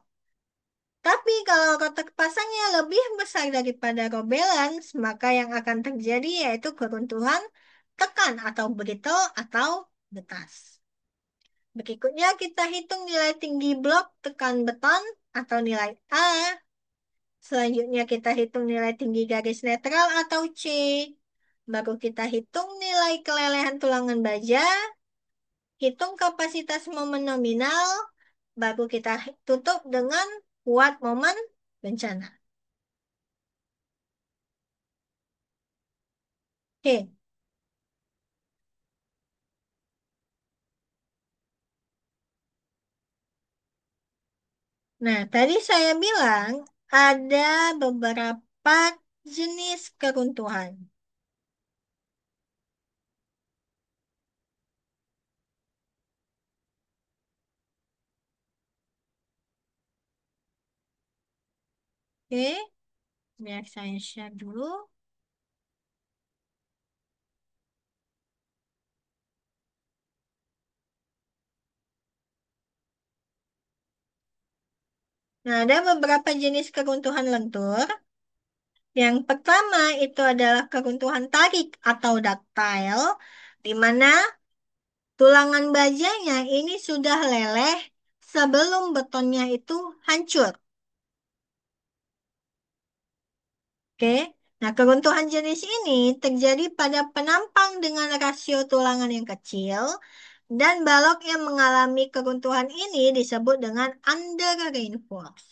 Tapi kalau kotak pasangnya lebih besar daripada Robelands, maka yang akan terjadi yaitu keruntuhan tekan atau brittle atau getas. Berikutnya kita hitung nilai tinggi blok tekan beton atau nilai A. Selanjutnya kita hitung nilai tinggi garis netral atau C. Baru kita hitung nilai kelelehan tulangan baja, hitung kapasitas momen nominal, baru kita tutup dengan kuat momen bencana. Oke, nah tadi saya bilang ada beberapa jenis keruntuhan. Oke, biar saya share dulu. Nah, ada beberapa jenis keruntuhan lentur. Yang pertama itu adalah keruntuhan tarik atau ductile, di mana tulangan bajanya ini sudah leleh sebelum betonnya itu hancur. Oke, nah keruntuhan jenis ini terjadi pada penampang dengan rasio tulangan yang kecil dan balok yang mengalami keruntuhan ini disebut dengan under reinforced.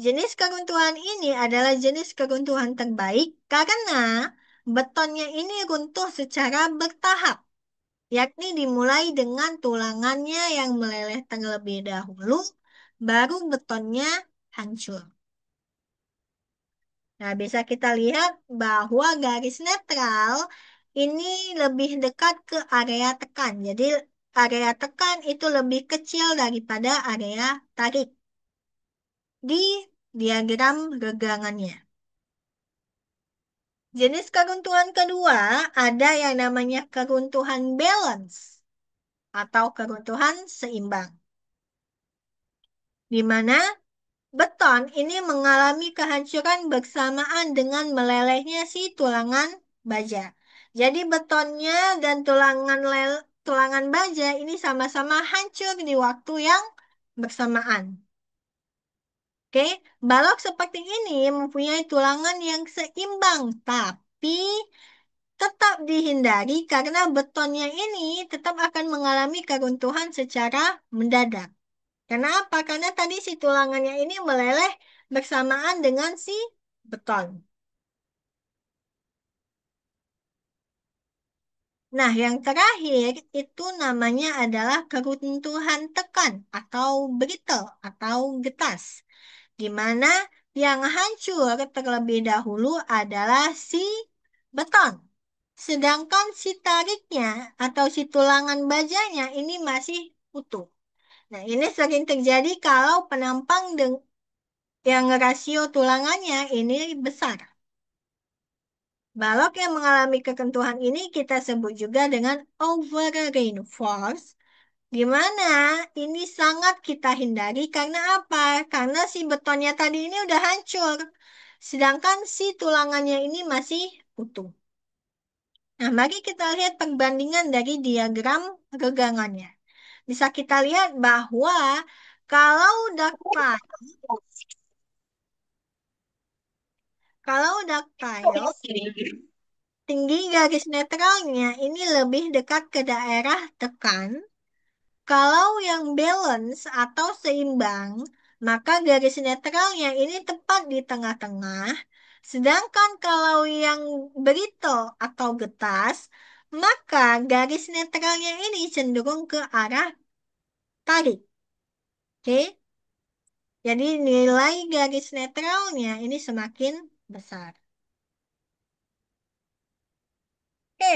Jenis keruntuhan ini adalah jenis keruntuhan terbaik karena betonnya ini runtuh secara bertahap, yakni dimulai dengan tulangannya yang meleleh terlebih dahulu, baru betonnya hancur. Nah, bisa kita lihat bahwa garis netral ini lebih dekat ke area tekan. Jadi, area tekan itu lebih kecil daripada area tarik di diagram regangannya. Jenis keruntuhan kedua ada yang namanya keruntuhan balance atau keruntuhan seimbang, di mana beton ini mengalami kehancuran bersamaan dengan melelehnya si tulangan baja. Jadi betonnya dan tulangan baja ini sama-sama hancur di waktu yang bersamaan. Oke, balok seperti ini mempunyai tulangan yang seimbang, tapi tetap dihindari karena betonnya ini tetap akan mengalami keruntuhan secara mendadak. Kenapa? Karena tadi si tulangannya ini meleleh bersamaan dengan si beton. Nah, yang terakhir itu namanya adalah keruntuhan tekan atau brittle atau getas, di mana yang hancur terlebih dahulu adalah si beton. Sedangkan si tariknya atau si tulangan bajanya ini masih utuh. Nah, ini sering terjadi kalau penampang yang rasio tulangannya ini besar. Balok yang mengalami kekentuhan ini kita sebut juga dengan over reinforced, di mana ini sangat kita hindari karena apa? Karena si betonnya tadi ini udah hancur, sedangkan si tulangannya ini masih utuh. Nah, mari kita lihat perbandingan dari diagram regangannya. Bisa kita lihat bahwa kalau ductile, kalau ductile, tinggi garis netralnya ini lebih dekat ke daerah tekan. Kalau yang balance atau seimbang, maka garis netralnya ini tepat di tengah-tengah. Sedangkan kalau yang brittle atau getas, maka garis netralnya ini cenderung ke arah tarik. Oke? Jadi nilai garis netralnya ini semakin besar. Oke,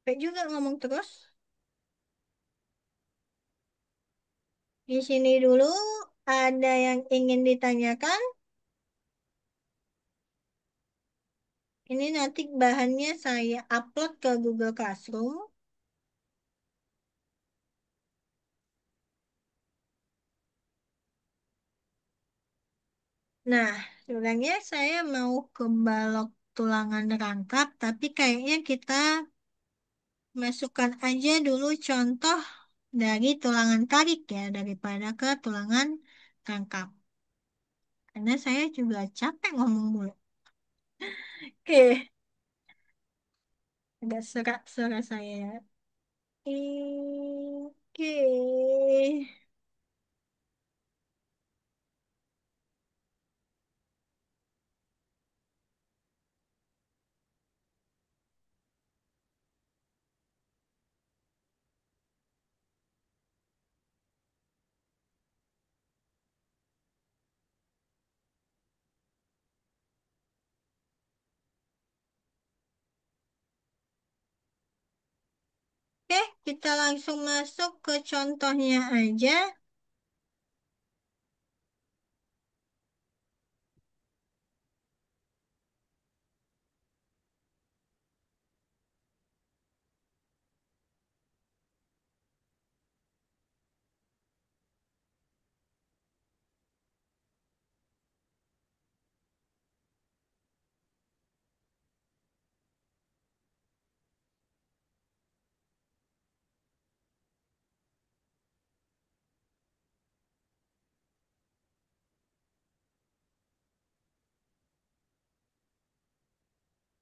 baik juga ngomong terus. Di sini dulu ada yang ingin ditanyakan. Ini nanti bahannya saya upload ke Google Classroom. Nah, sebenarnya saya mau ke balok tulangan rangkap, tapi kayaknya kita masukkan aja dulu contoh dari tulangan tarik ya, daripada ke tulangan rangkap. Karena saya juga capek ngomong mulu. Oke, agak serak suara saya ya. Oke. Oke, kita langsung masuk ke contohnya aja.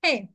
Hei,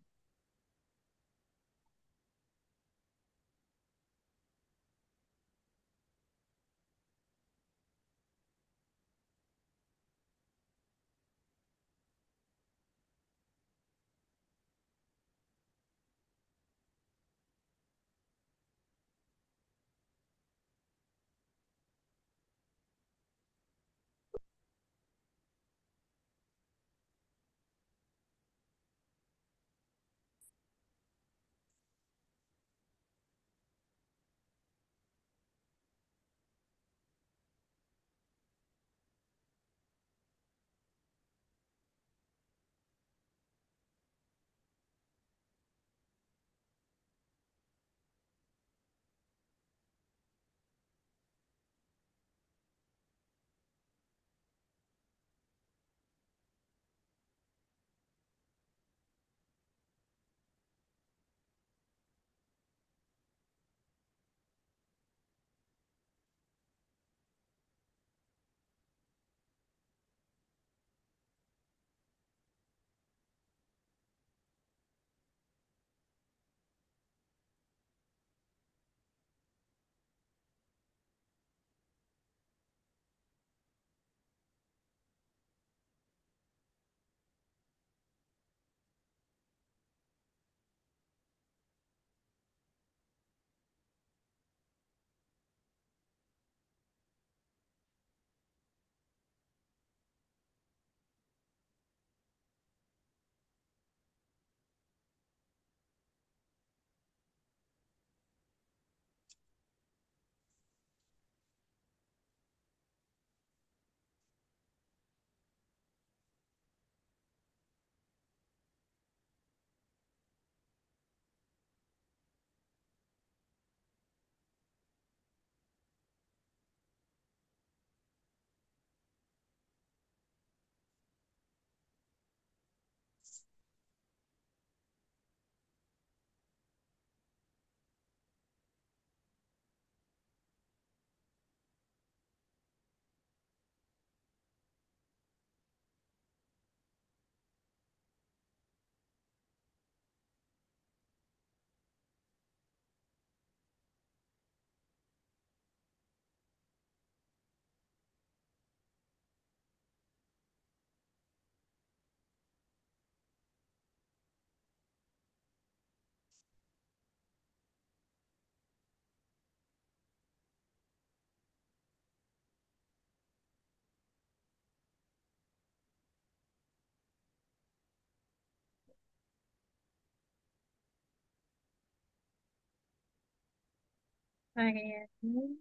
variasi.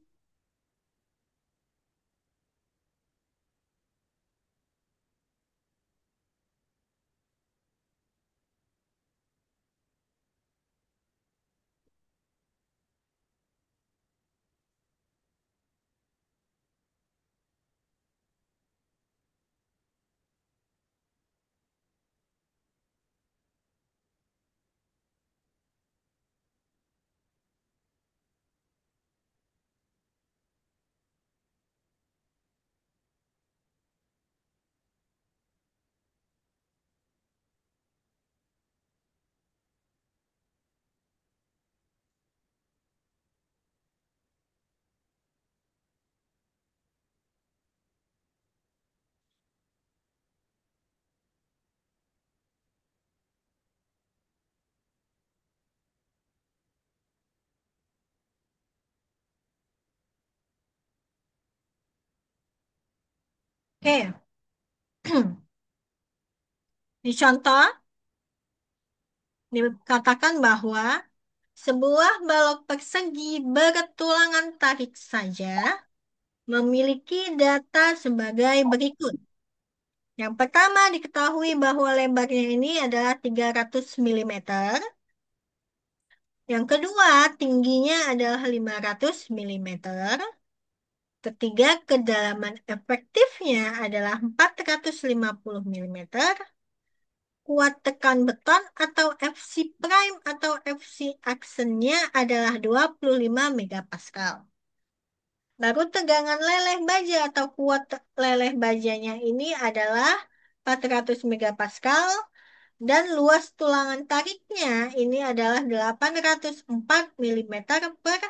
Oke, di contoh dikatakan bahwa sebuah balok persegi bertulangan tarik saja memiliki data sebagai berikut. Yang pertama diketahui bahwa lebarnya ini adalah 300 milimeter. Yang kedua tingginya adalah 500 milimeter. Ketiga, kedalaman efektifnya adalah 450 milimeter. Kuat tekan beton atau FC prime atau FC aksennya adalah 25 megapascal. Lalu tegangan leleh baja atau kuat leleh bajanya ini adalah 400 megapascal dan luas tulangan tariknya ini adalah 804 milimeter per.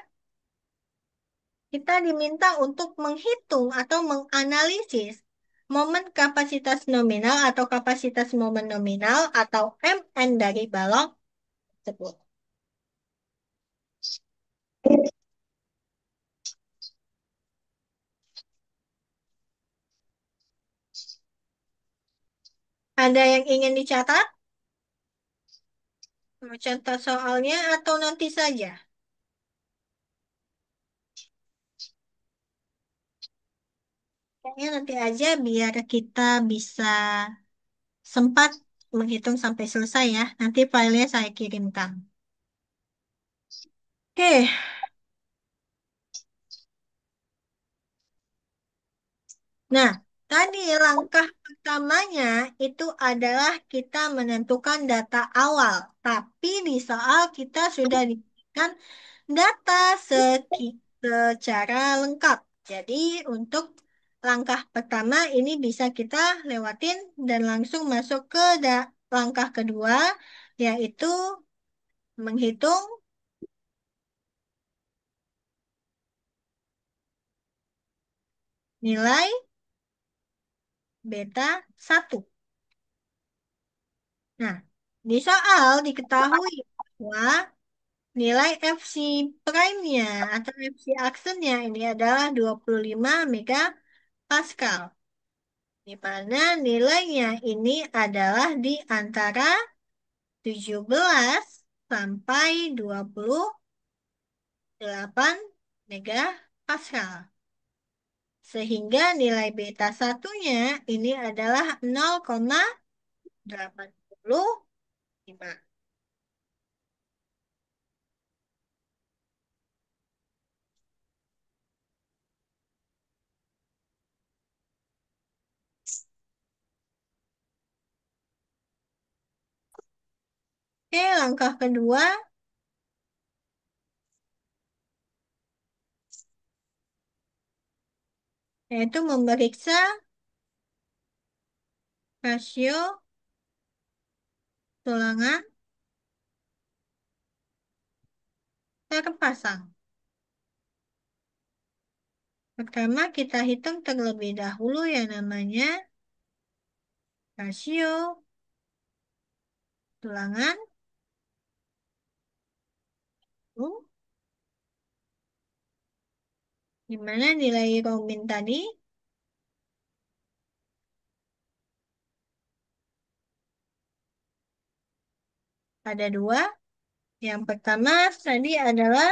Kita diminta untuk menghitung atau menganalisis momen kapasitas nominal atau kapasitas momen nominal atau MN dari balon tersebut. Ada yang ingin dicatat? Mau contoh soalnya atau nanti saja? Kayaknya nanti aja biar kita bisa sempat menghitung sampai selesai ya. Nanti filenya saya kirimkan. Oke, nah tadi langkah pertamanya itu adalah kita menentukan data awal. Tapi di soal kita sudah diberikan data secara lengkap. Jadi untuk langkah pertama ini bisa kita lewatin dan langsung masuk ke langkah kedua, yaitu menghitung nilai beta satu. Nah, di soal diketahui bahwa nilai FC prime-nya atau FC aksennya ini adalah 25 megapascal. Di mana nilainya ini adalah di antara 17 sampai 28 megapascal. Sehingga nilai beta satunya ini adalah 0,85. Oke, langkah kedua yaitu memeriksa rasio tulangan terpasang. Pertama, kita hitung terlebih dahulu yang namanya rasio tulangan. Di mana nilai Romin tadi ada dua. Yang pertama tadi adalah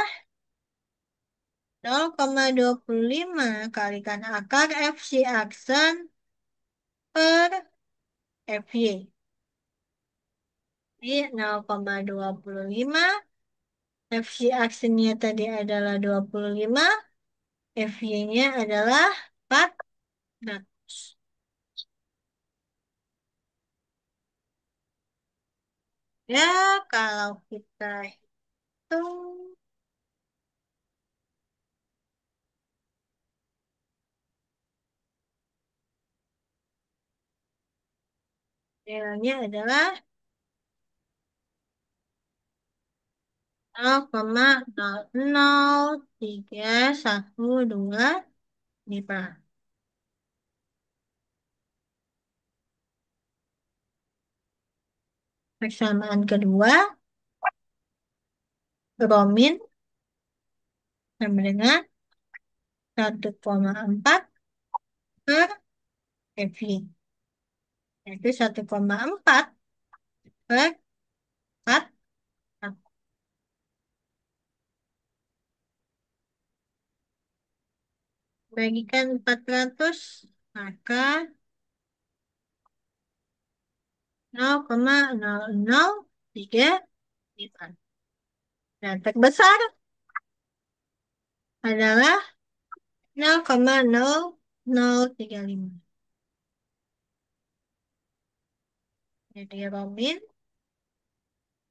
0,25 kalikan akar FC aksen per FY. Jadi 0,25, FC aksennya tadi adalah 25, FY-nya adalah 400. Ya, kalau kita hitung nilainya adalah 0,00312. Persamaan kedua, Romin sama dengan 1,4 per FY. Yaitu 1,4 per 4. Bagikan 400, maka 0,0035. Dan terbesar adalah 0,0035. Jadi Robin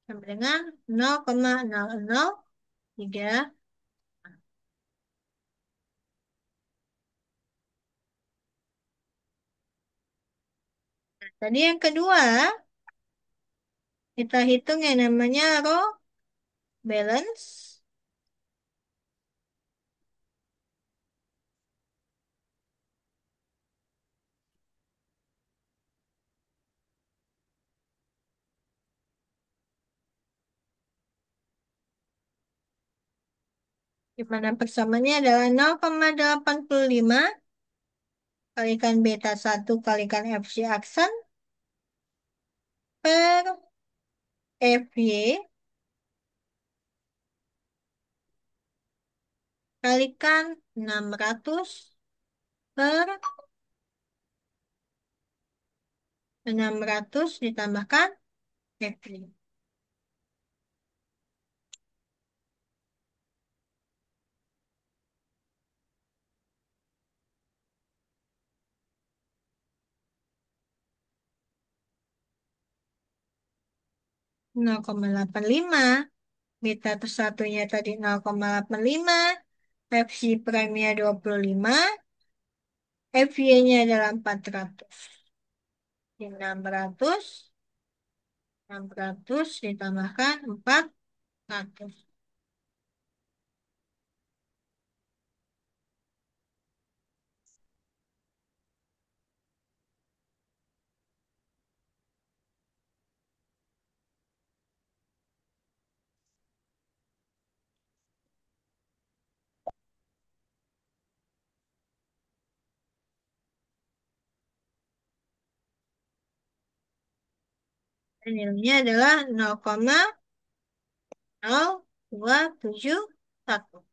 sama dengan 0,0035. Tadi yang kedua, kita hitung yang namanya row balance. Di mana persamaannya adalah 0,85 kalikan beta 1 kalikan FC aksen per FY kalikan 600 per 600 ditambahkan FY. Nol koma delapan lima, beta satunya tadi 0,85, FC prime-nya 25, FY-nya adalah 400. Di 600 ditambahkan 400. Dan nilainya adalah 0,0271.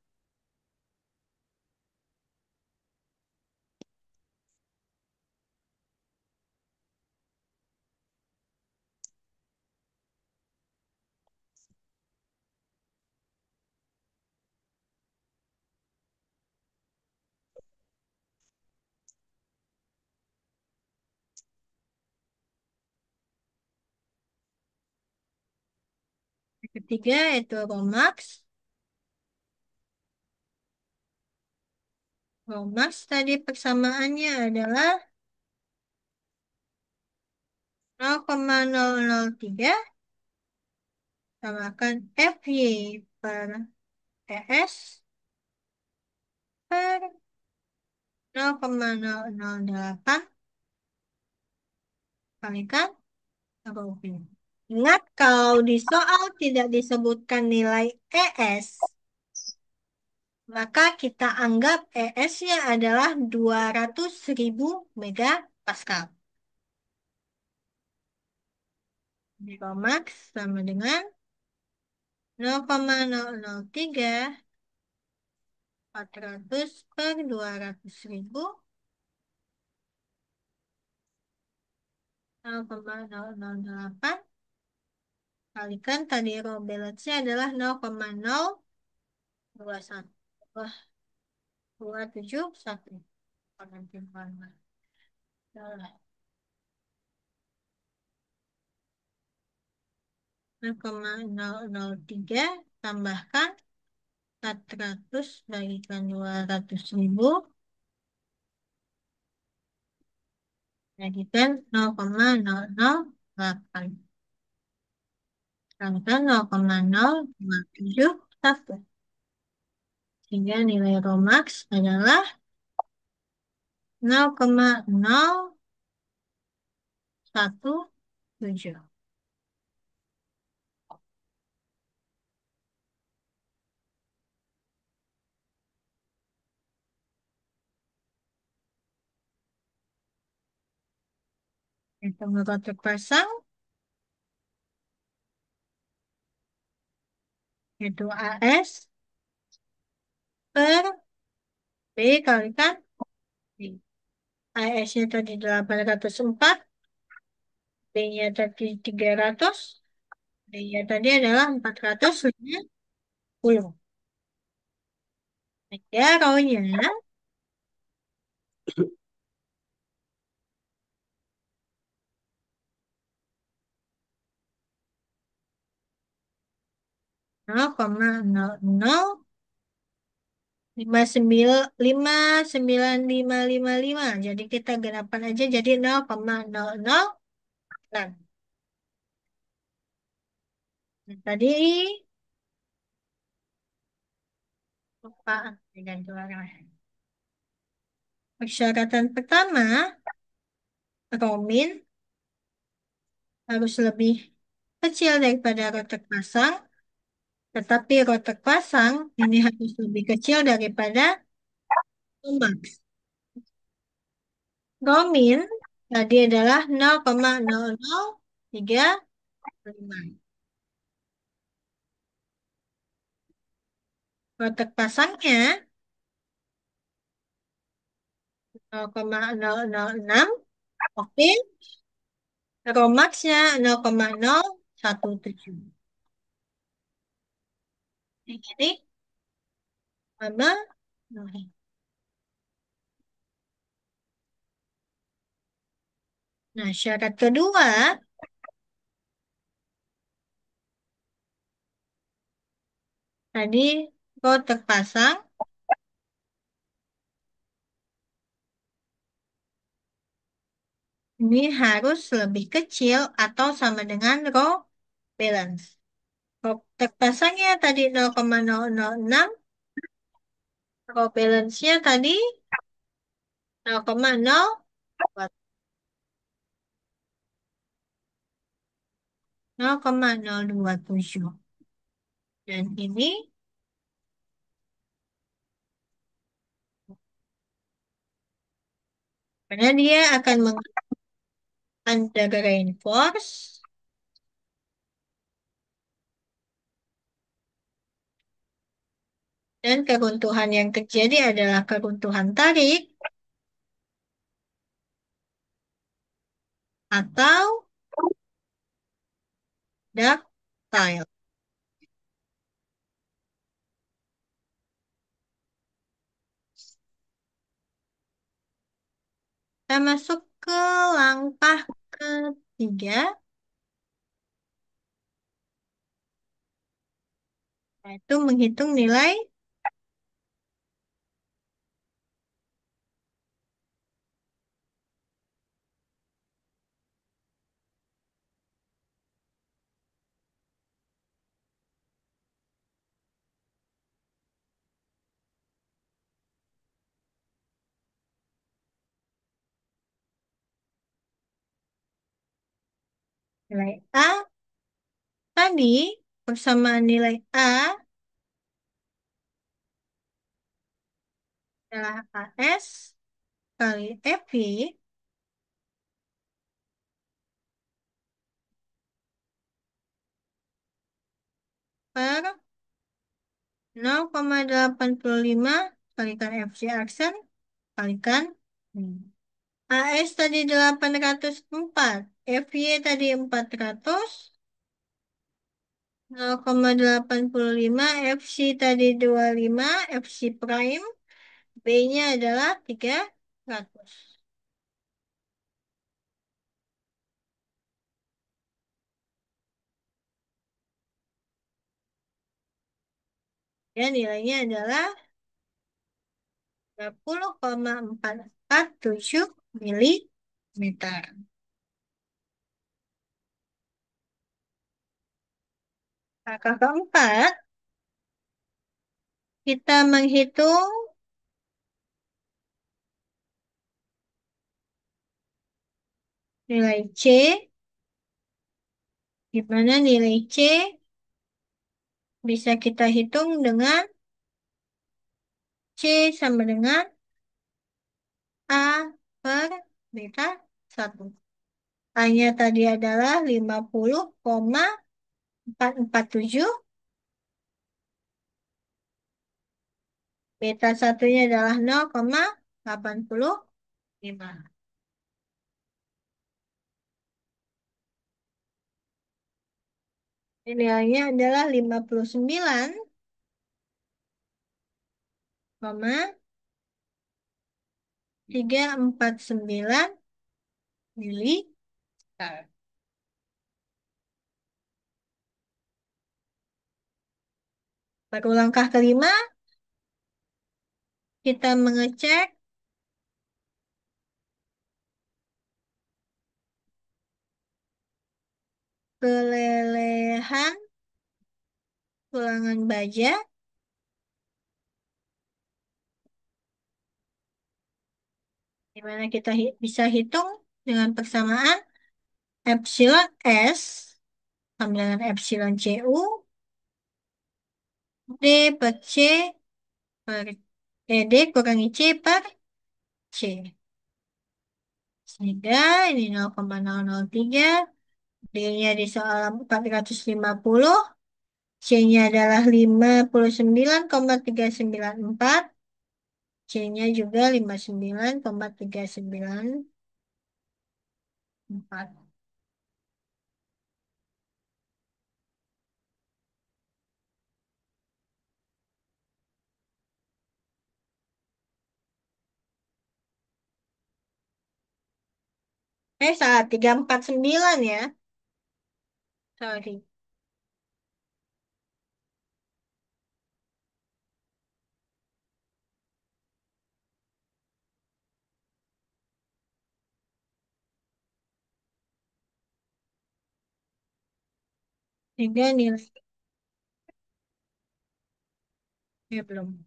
Yang ketiga yaitu Romax. Romax tadi persamaannya adalah 0,003 tambahkan FY per ES per 0,008 kalikan Robin. Ingat kalau di soal tidak disebutkan nilai ES, maka kita anggap ES-nya adalah 200.000 megapascal. Di Romax sama dengan 0,003 400 per 200.000 0,008 kalikan tadi raw balance-nya adalah 0,021. Wah, 271. Nanti mana? 0,003 tambahkan 400 bagikan 200.000 bagikan 0,008 kalikan 0,0271 sehingga nilai Romax adalah 0,017. Hitung rho terpasang yaitu AS per B kalikan B. AS-nya tadi 804, B-nya tadi 300, B-nya tadi adalah 450. Ya, rho-nya 0,00595555. Jadi kita genapkan aja jadi 0,006. Nah, tadi lupa dengan juara. Persyaratan pertama, Romin harus lebih kecil daripada rotor pasang, tetapi rotor pasang ini harus lebih kecil daripada Max. Romin tadi adalah 0,0035. Rotor pasangnya 0,006. Oke, Romaxnya 0,017. Jadi, sama. Nah, syarat kedua, tadi rotor pasang ini harus lebih kecil atau sama dengan row balance. Row terpasangnya tadi 0,006, row balance-nya tadi 0,027. Dan ini karena dia akan under reinforce dan keruntuhan yang terjadi adalah keruntuhan tarik atau ductile. Kita masuk ke langkah ketiga, yaitu menghitung nilai nilai A tadi persamaan nilai A adalah AS kali FV per 0,85 kalikan FC aksen kalikan AS tadi 804, FY tadi 400, 0,85, FC tadi 25, FC prime, B-nya adalah 300. Ya, nilainya adalah 30,447 milimeter. Langkah keempat, kita menghitung nilai C, di mana nilai C bisa kita hitung dengan C sama dengan A per beta 1. A-nya tadi adalah 50,447. Beta satunya adalah 0,85. Nilainya adalah 59,349 mili. Pada langkah kelima, kita mengecek kelelehan tulangan baja, di mana kita bisa hitung dengan persamaan epsilon S sama dengan epsilon CU D per C per D kurangi C per C. Sehingga ini 0,003, D-nya di soal 450, C-nya adalah 59,394, C-nya juga 59,394. Salah, 349 ya. Sorry. Sehingga nilai, belum.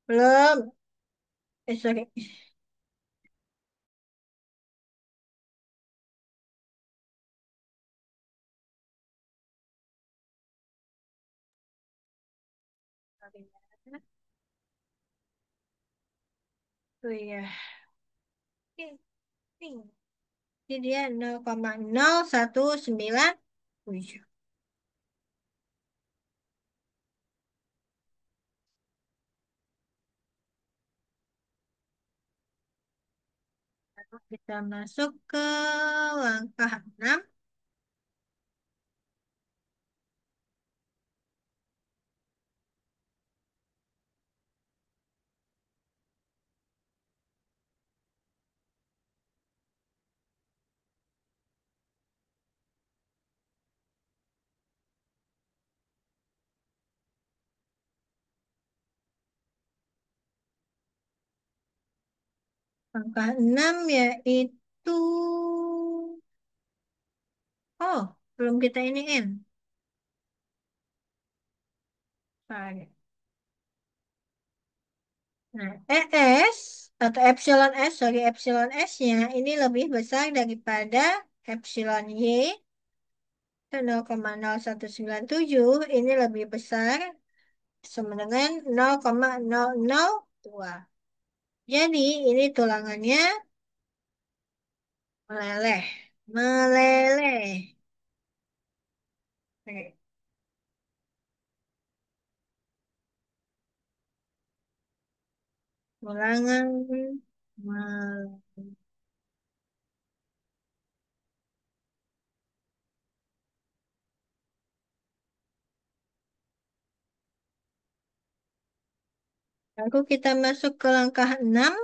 Belum. Sorry. Sorry. Tuh ya. Jadi dia 0,0197. Kita masuk ke langkah 6. Langkah 6 yaitu, oh, belum kita iniin. Sorry. Nah, ES atau epsilon S, sorry, epsilon S-nya ini lebih besar daripada epsilon Y, itu 0,0197, ini lebih besar sama dengan 0,002. Jadi ini tulangannya meleleh. Meleleh. Oke. Tulangan meleleh. Lalu kita masuk ke langkah 6,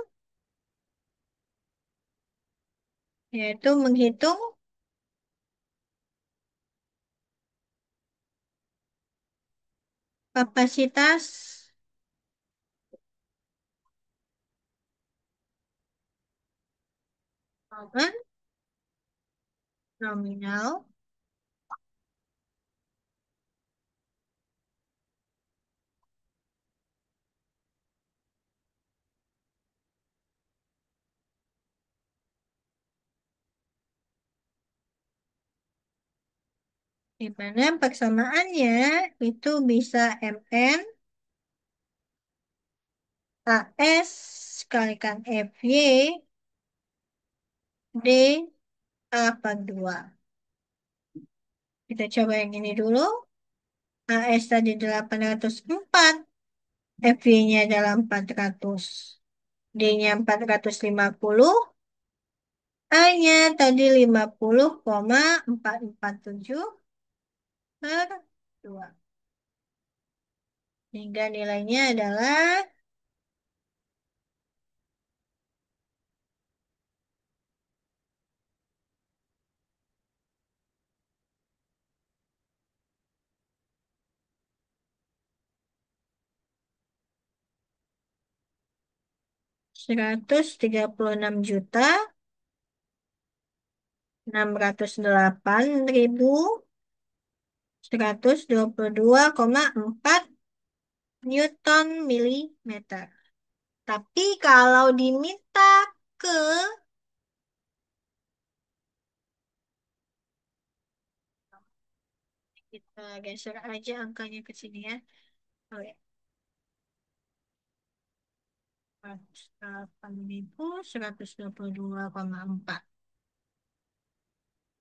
yaitu menghitung kapasitas momen nominal Di mana persamaannya itu bisa MN AS kalikan FY D A per 2. Kita coba yang ini dulu. AS tadi 804, FY-nya adalah 400, D-nya 450, A-nya tadi 50,447 per 2. Sehingga nilainya adalah 136.608.122,4 Newton milimeter. Tapi kalau diminta ke, kita geser aja angkanya ke sini ya. Oh ya, 108.122,4.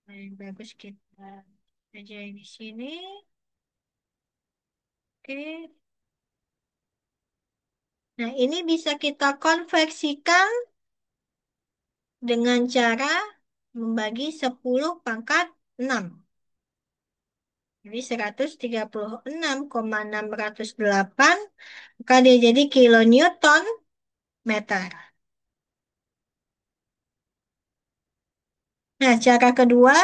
Nah, yang bagus kita aja di sini. Oke. Nah, ini bisa kita konversikan dengan cara membagi 10 pangkat 6. Jadi 136,608, maka dia jadi kilonewton meter. Nah, cara kedua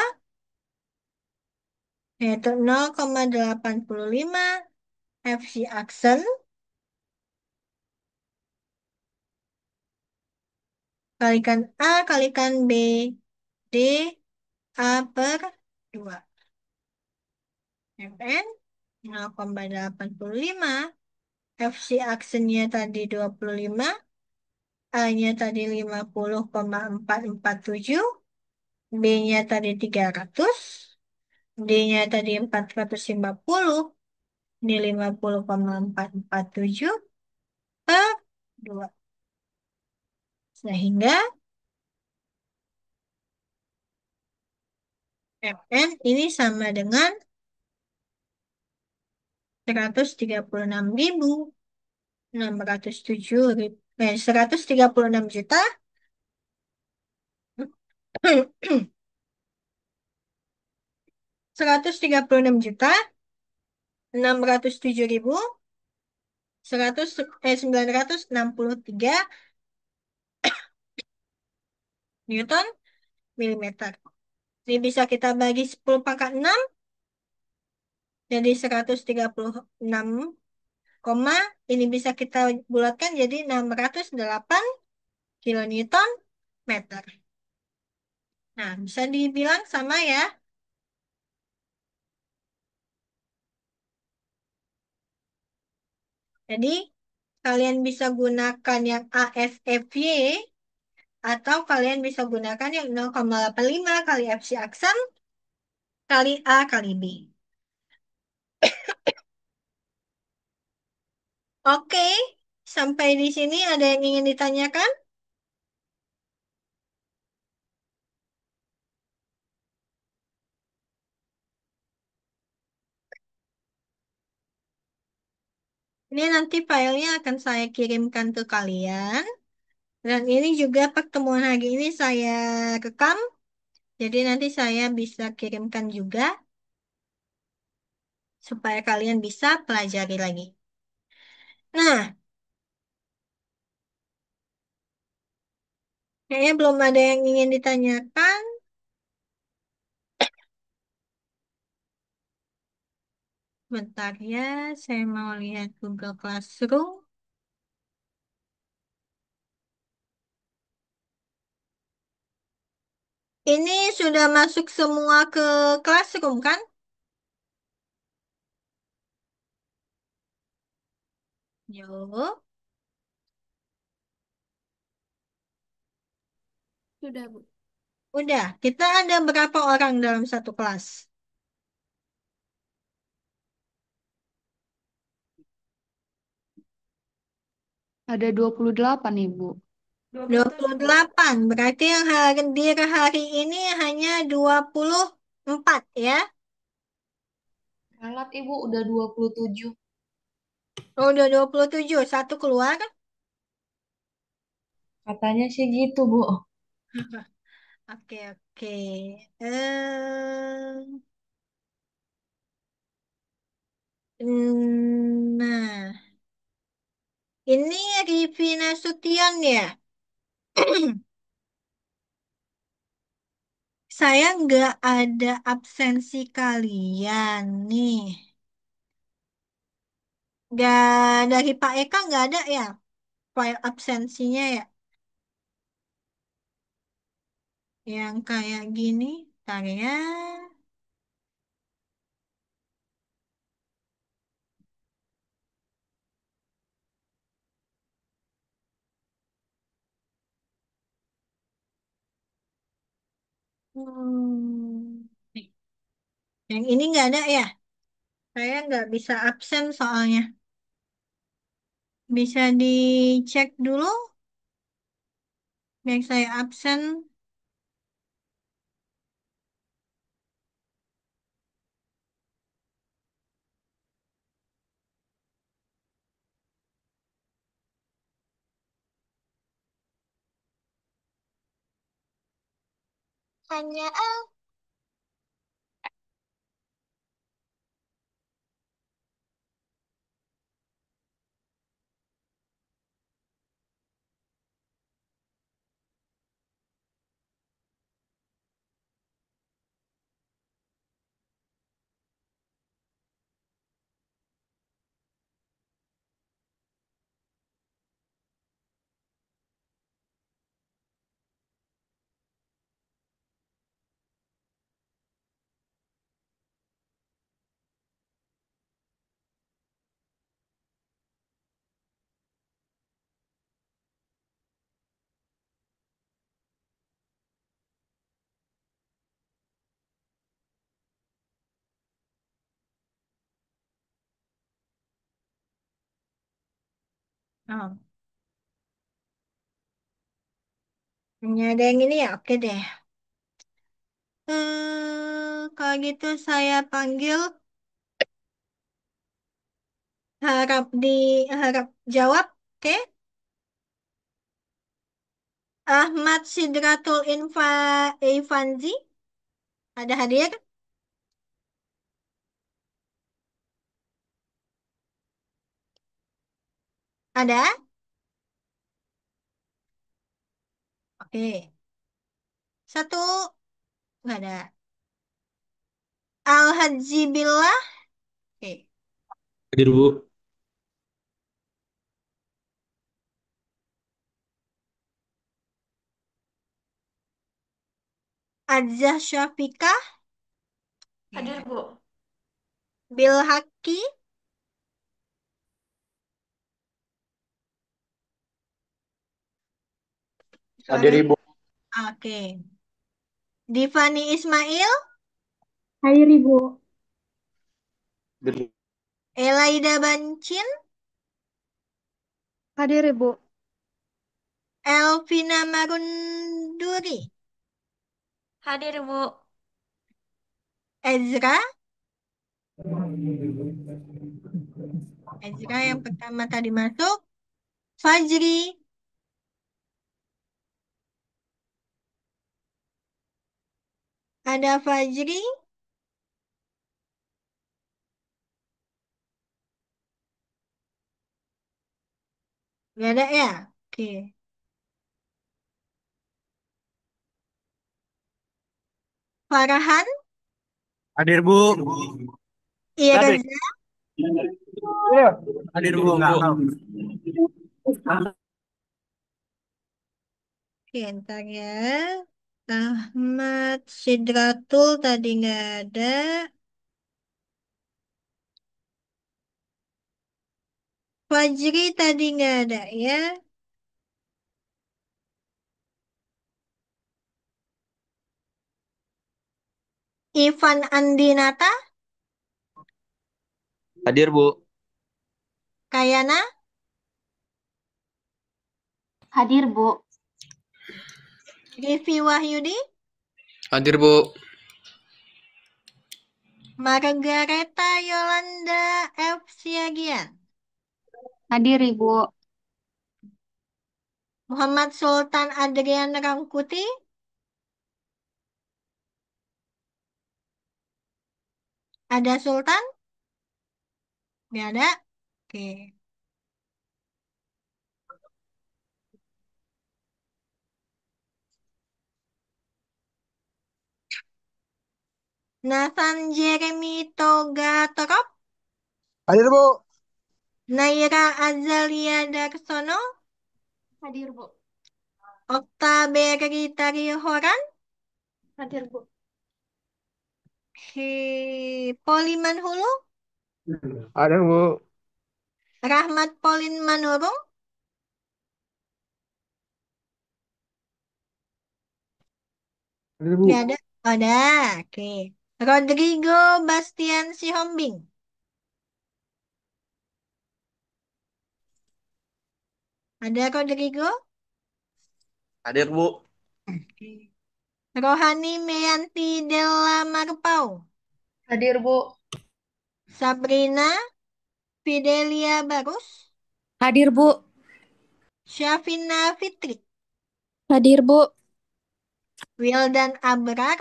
yaitu 0,85 Fc aksen kalikan A kalikan B D A per 2. Fn 0,85, Fc aksennya tadi 25, A-nya tadi 50,447, B-nya tadi 300, D-nya tadi 450, ini 50,447 per 2. Sehingga Fn ini sama dengan 136.963 Newton milimeter. Ini bisa kita bagi 10 pangkat 6 jadi 136, ini bisa kita bulatkan jadi 608 kilonewton meter. Nah, bisa dibilang sama ya. Jadi, kalian bisa gunakan yang ASFY atau kalian bisa gunakan yang 0,85 kali Fc aksen kali A kali B. Oke, sampai di sini ada yang ingin ditanyakan? Ini nanti filenya akan saya kirimkan ke kalian. Dan ini juga pertemuan hari ini saya rekam. Jadi nanti saya bisa kirimkan juga supaya kalian bisa pelajari lagi. Nah, kayaknya belum ada yang ingin ditanyakan. Bentar ya, saya mau lihat Google Classroom. Ini sudah masuk semua ke Classroom kan? Yo, sudah Bu. Udah, kita ada berapa orang dalam satu kelas? Ada 28, Ibu. 28. Berarti yang hadir hari ini hanya 24 ya. Ralat, Ibu, udah 27. Oh, udah 27. Satu keluar. Katanya sih gitu, Bu. Oke, oke. Eh, nah, ini Rivi Nasution ya. Saya nggak ada absensi kalian nih. Nggak, dari Pak Eka nggak ada ya file absensinya ya. Yang kayak gini. Ntar ya. Nih, yang ini nggak ada ya. Saya nggak bisa absen soalnya. Bisa dicek dulu yang saya absen. Hanya oh, hanya ada yang ini ya. Oke deh. Kalau gitu saya panggil harap jawab. Oke. Ahmad Sidratul Ivanzi ada hadir? Ada? Oke. Satu, nggak ada. Al-Haji Billah. Oke. Hadir Bu. Azza Syafika. Hadir, Oke. Bu. Bil Haki. Hadir Suara. Ibu. Oke. Divani Ismail. Hadir Ibu. Hadir. Elaida Bancin. Hadir Ibu. Elvina Marunduri. Hadir, Bu. Ezra. Ezra yang pertama tadi masuk. Fajri. Ada Fajri. Nggak ada ya? Oke. Farhan. Hadir Bu. Iya Hadir. Gaza. Hadir Bu. Oke, ntar ya. Ahmad Sidratul tadi nggak ada. Fajri tadi nggak ada ya. Ivan Andinata. Hadir Bu. Kayana. Hadir, Bu. Rivi Wahyudi, Hadir, Bu. Margareta Yolanda F. Siagian, Hadir, Ibu. Muhammad Sultan Adrian Rangkuti, ada Sultan? Nggak ada? Oke. Nathan Jeremy Toga Torop, Hadir, Bu. Naira Azalia Darsono, Hadir, Bu. Okta Berry Horan, Hadir, Bu. Poliman Hulu, Hadir, Bu. Rahmat Polin Manurung, Hadir, nggak Bu. ada? Oh, ada. Oke. Rodrigo Bastian Sihombing, ada Rodrigo? Hadir, Bu. Oke. Rohani Meyanti Della Marpau, Hadir, Bu. Sabrina Fidelia Barus, Hadir, Bu. Syafina Fitri, Hadir, Bu. Wildan Abrar,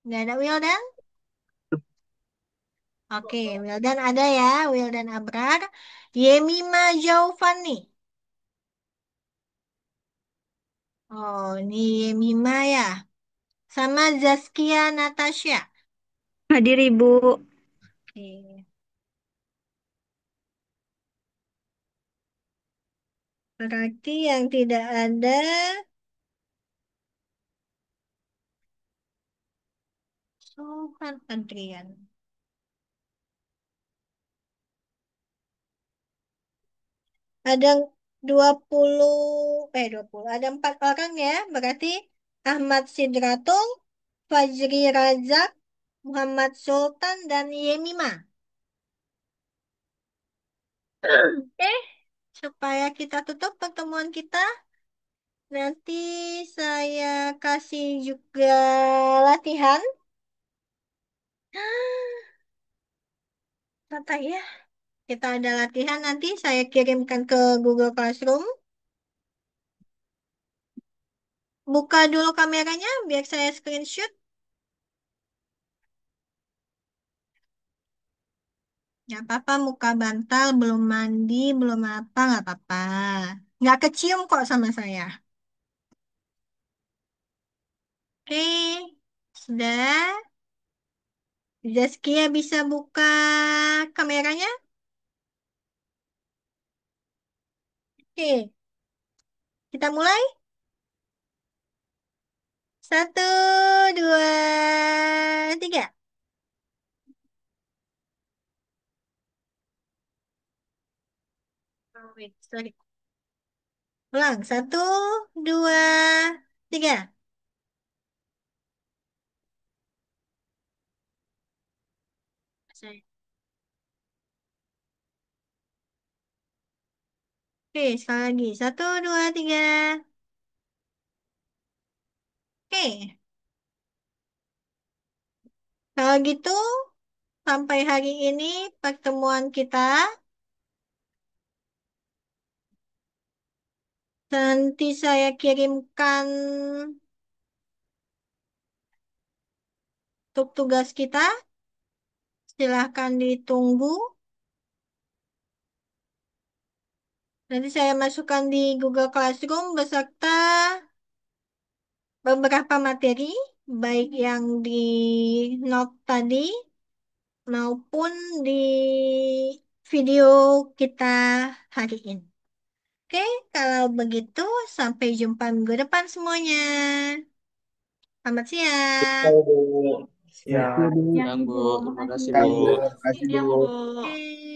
nggak ada Wildan? Oke, Wildan ada ya, Wildan Abrar. Yemima Jaufani. Oh, ini Yemima ya. Sama Zaskia Natasha. Hadir, Ibu. Oke. Berarti yang tidak ada Sofan Adrian. Ada 20, 20. Ada 4 orang ya. Berarti Ahmad Sidratul, Fajri Razak, Muhammad Sultan, dan Yemima. Eh, supaya kita tutup pertemuan kita, nanti saya kasih juga latihan. Santai ya. Kita ada latihan nanti saya kirimkan ke Google Classroom. Buka dulu kameranya biar saya screenshot. Nggak apa-apa, muka bantal, belum mandi, belum apa, nggak apa-apa. Nggak kecium kok sama saya. Oke, sudah. Zaskia bisa buka kameranya? Oke, kita mulai. Satu, dua, tiga. Oh, wait, sorry. Ulang. Satu, dua, tiga. Sorry. Oke, sekali lagi. Satu, dua, tiga. Oke, kalau gitu sampai hari ini pertemuan kita. Nanti saya kirimkan untuk tugas kita. Silahkan ditunggu. Nanti saya masukkan di Google Classroom beserta beberapa materi, baik yang di note tadi maupun di video kita hari ini. Oke, kalau begitu sampai jumpa minggu depan semuanya. Selamat siang. Betul, Bu. Selamat Siap. siang, Siang, Bu. Ibu. Terima Makasih, kasih, Bu. Bu. Siang, Terima kasih, Bu. Bu. Oke.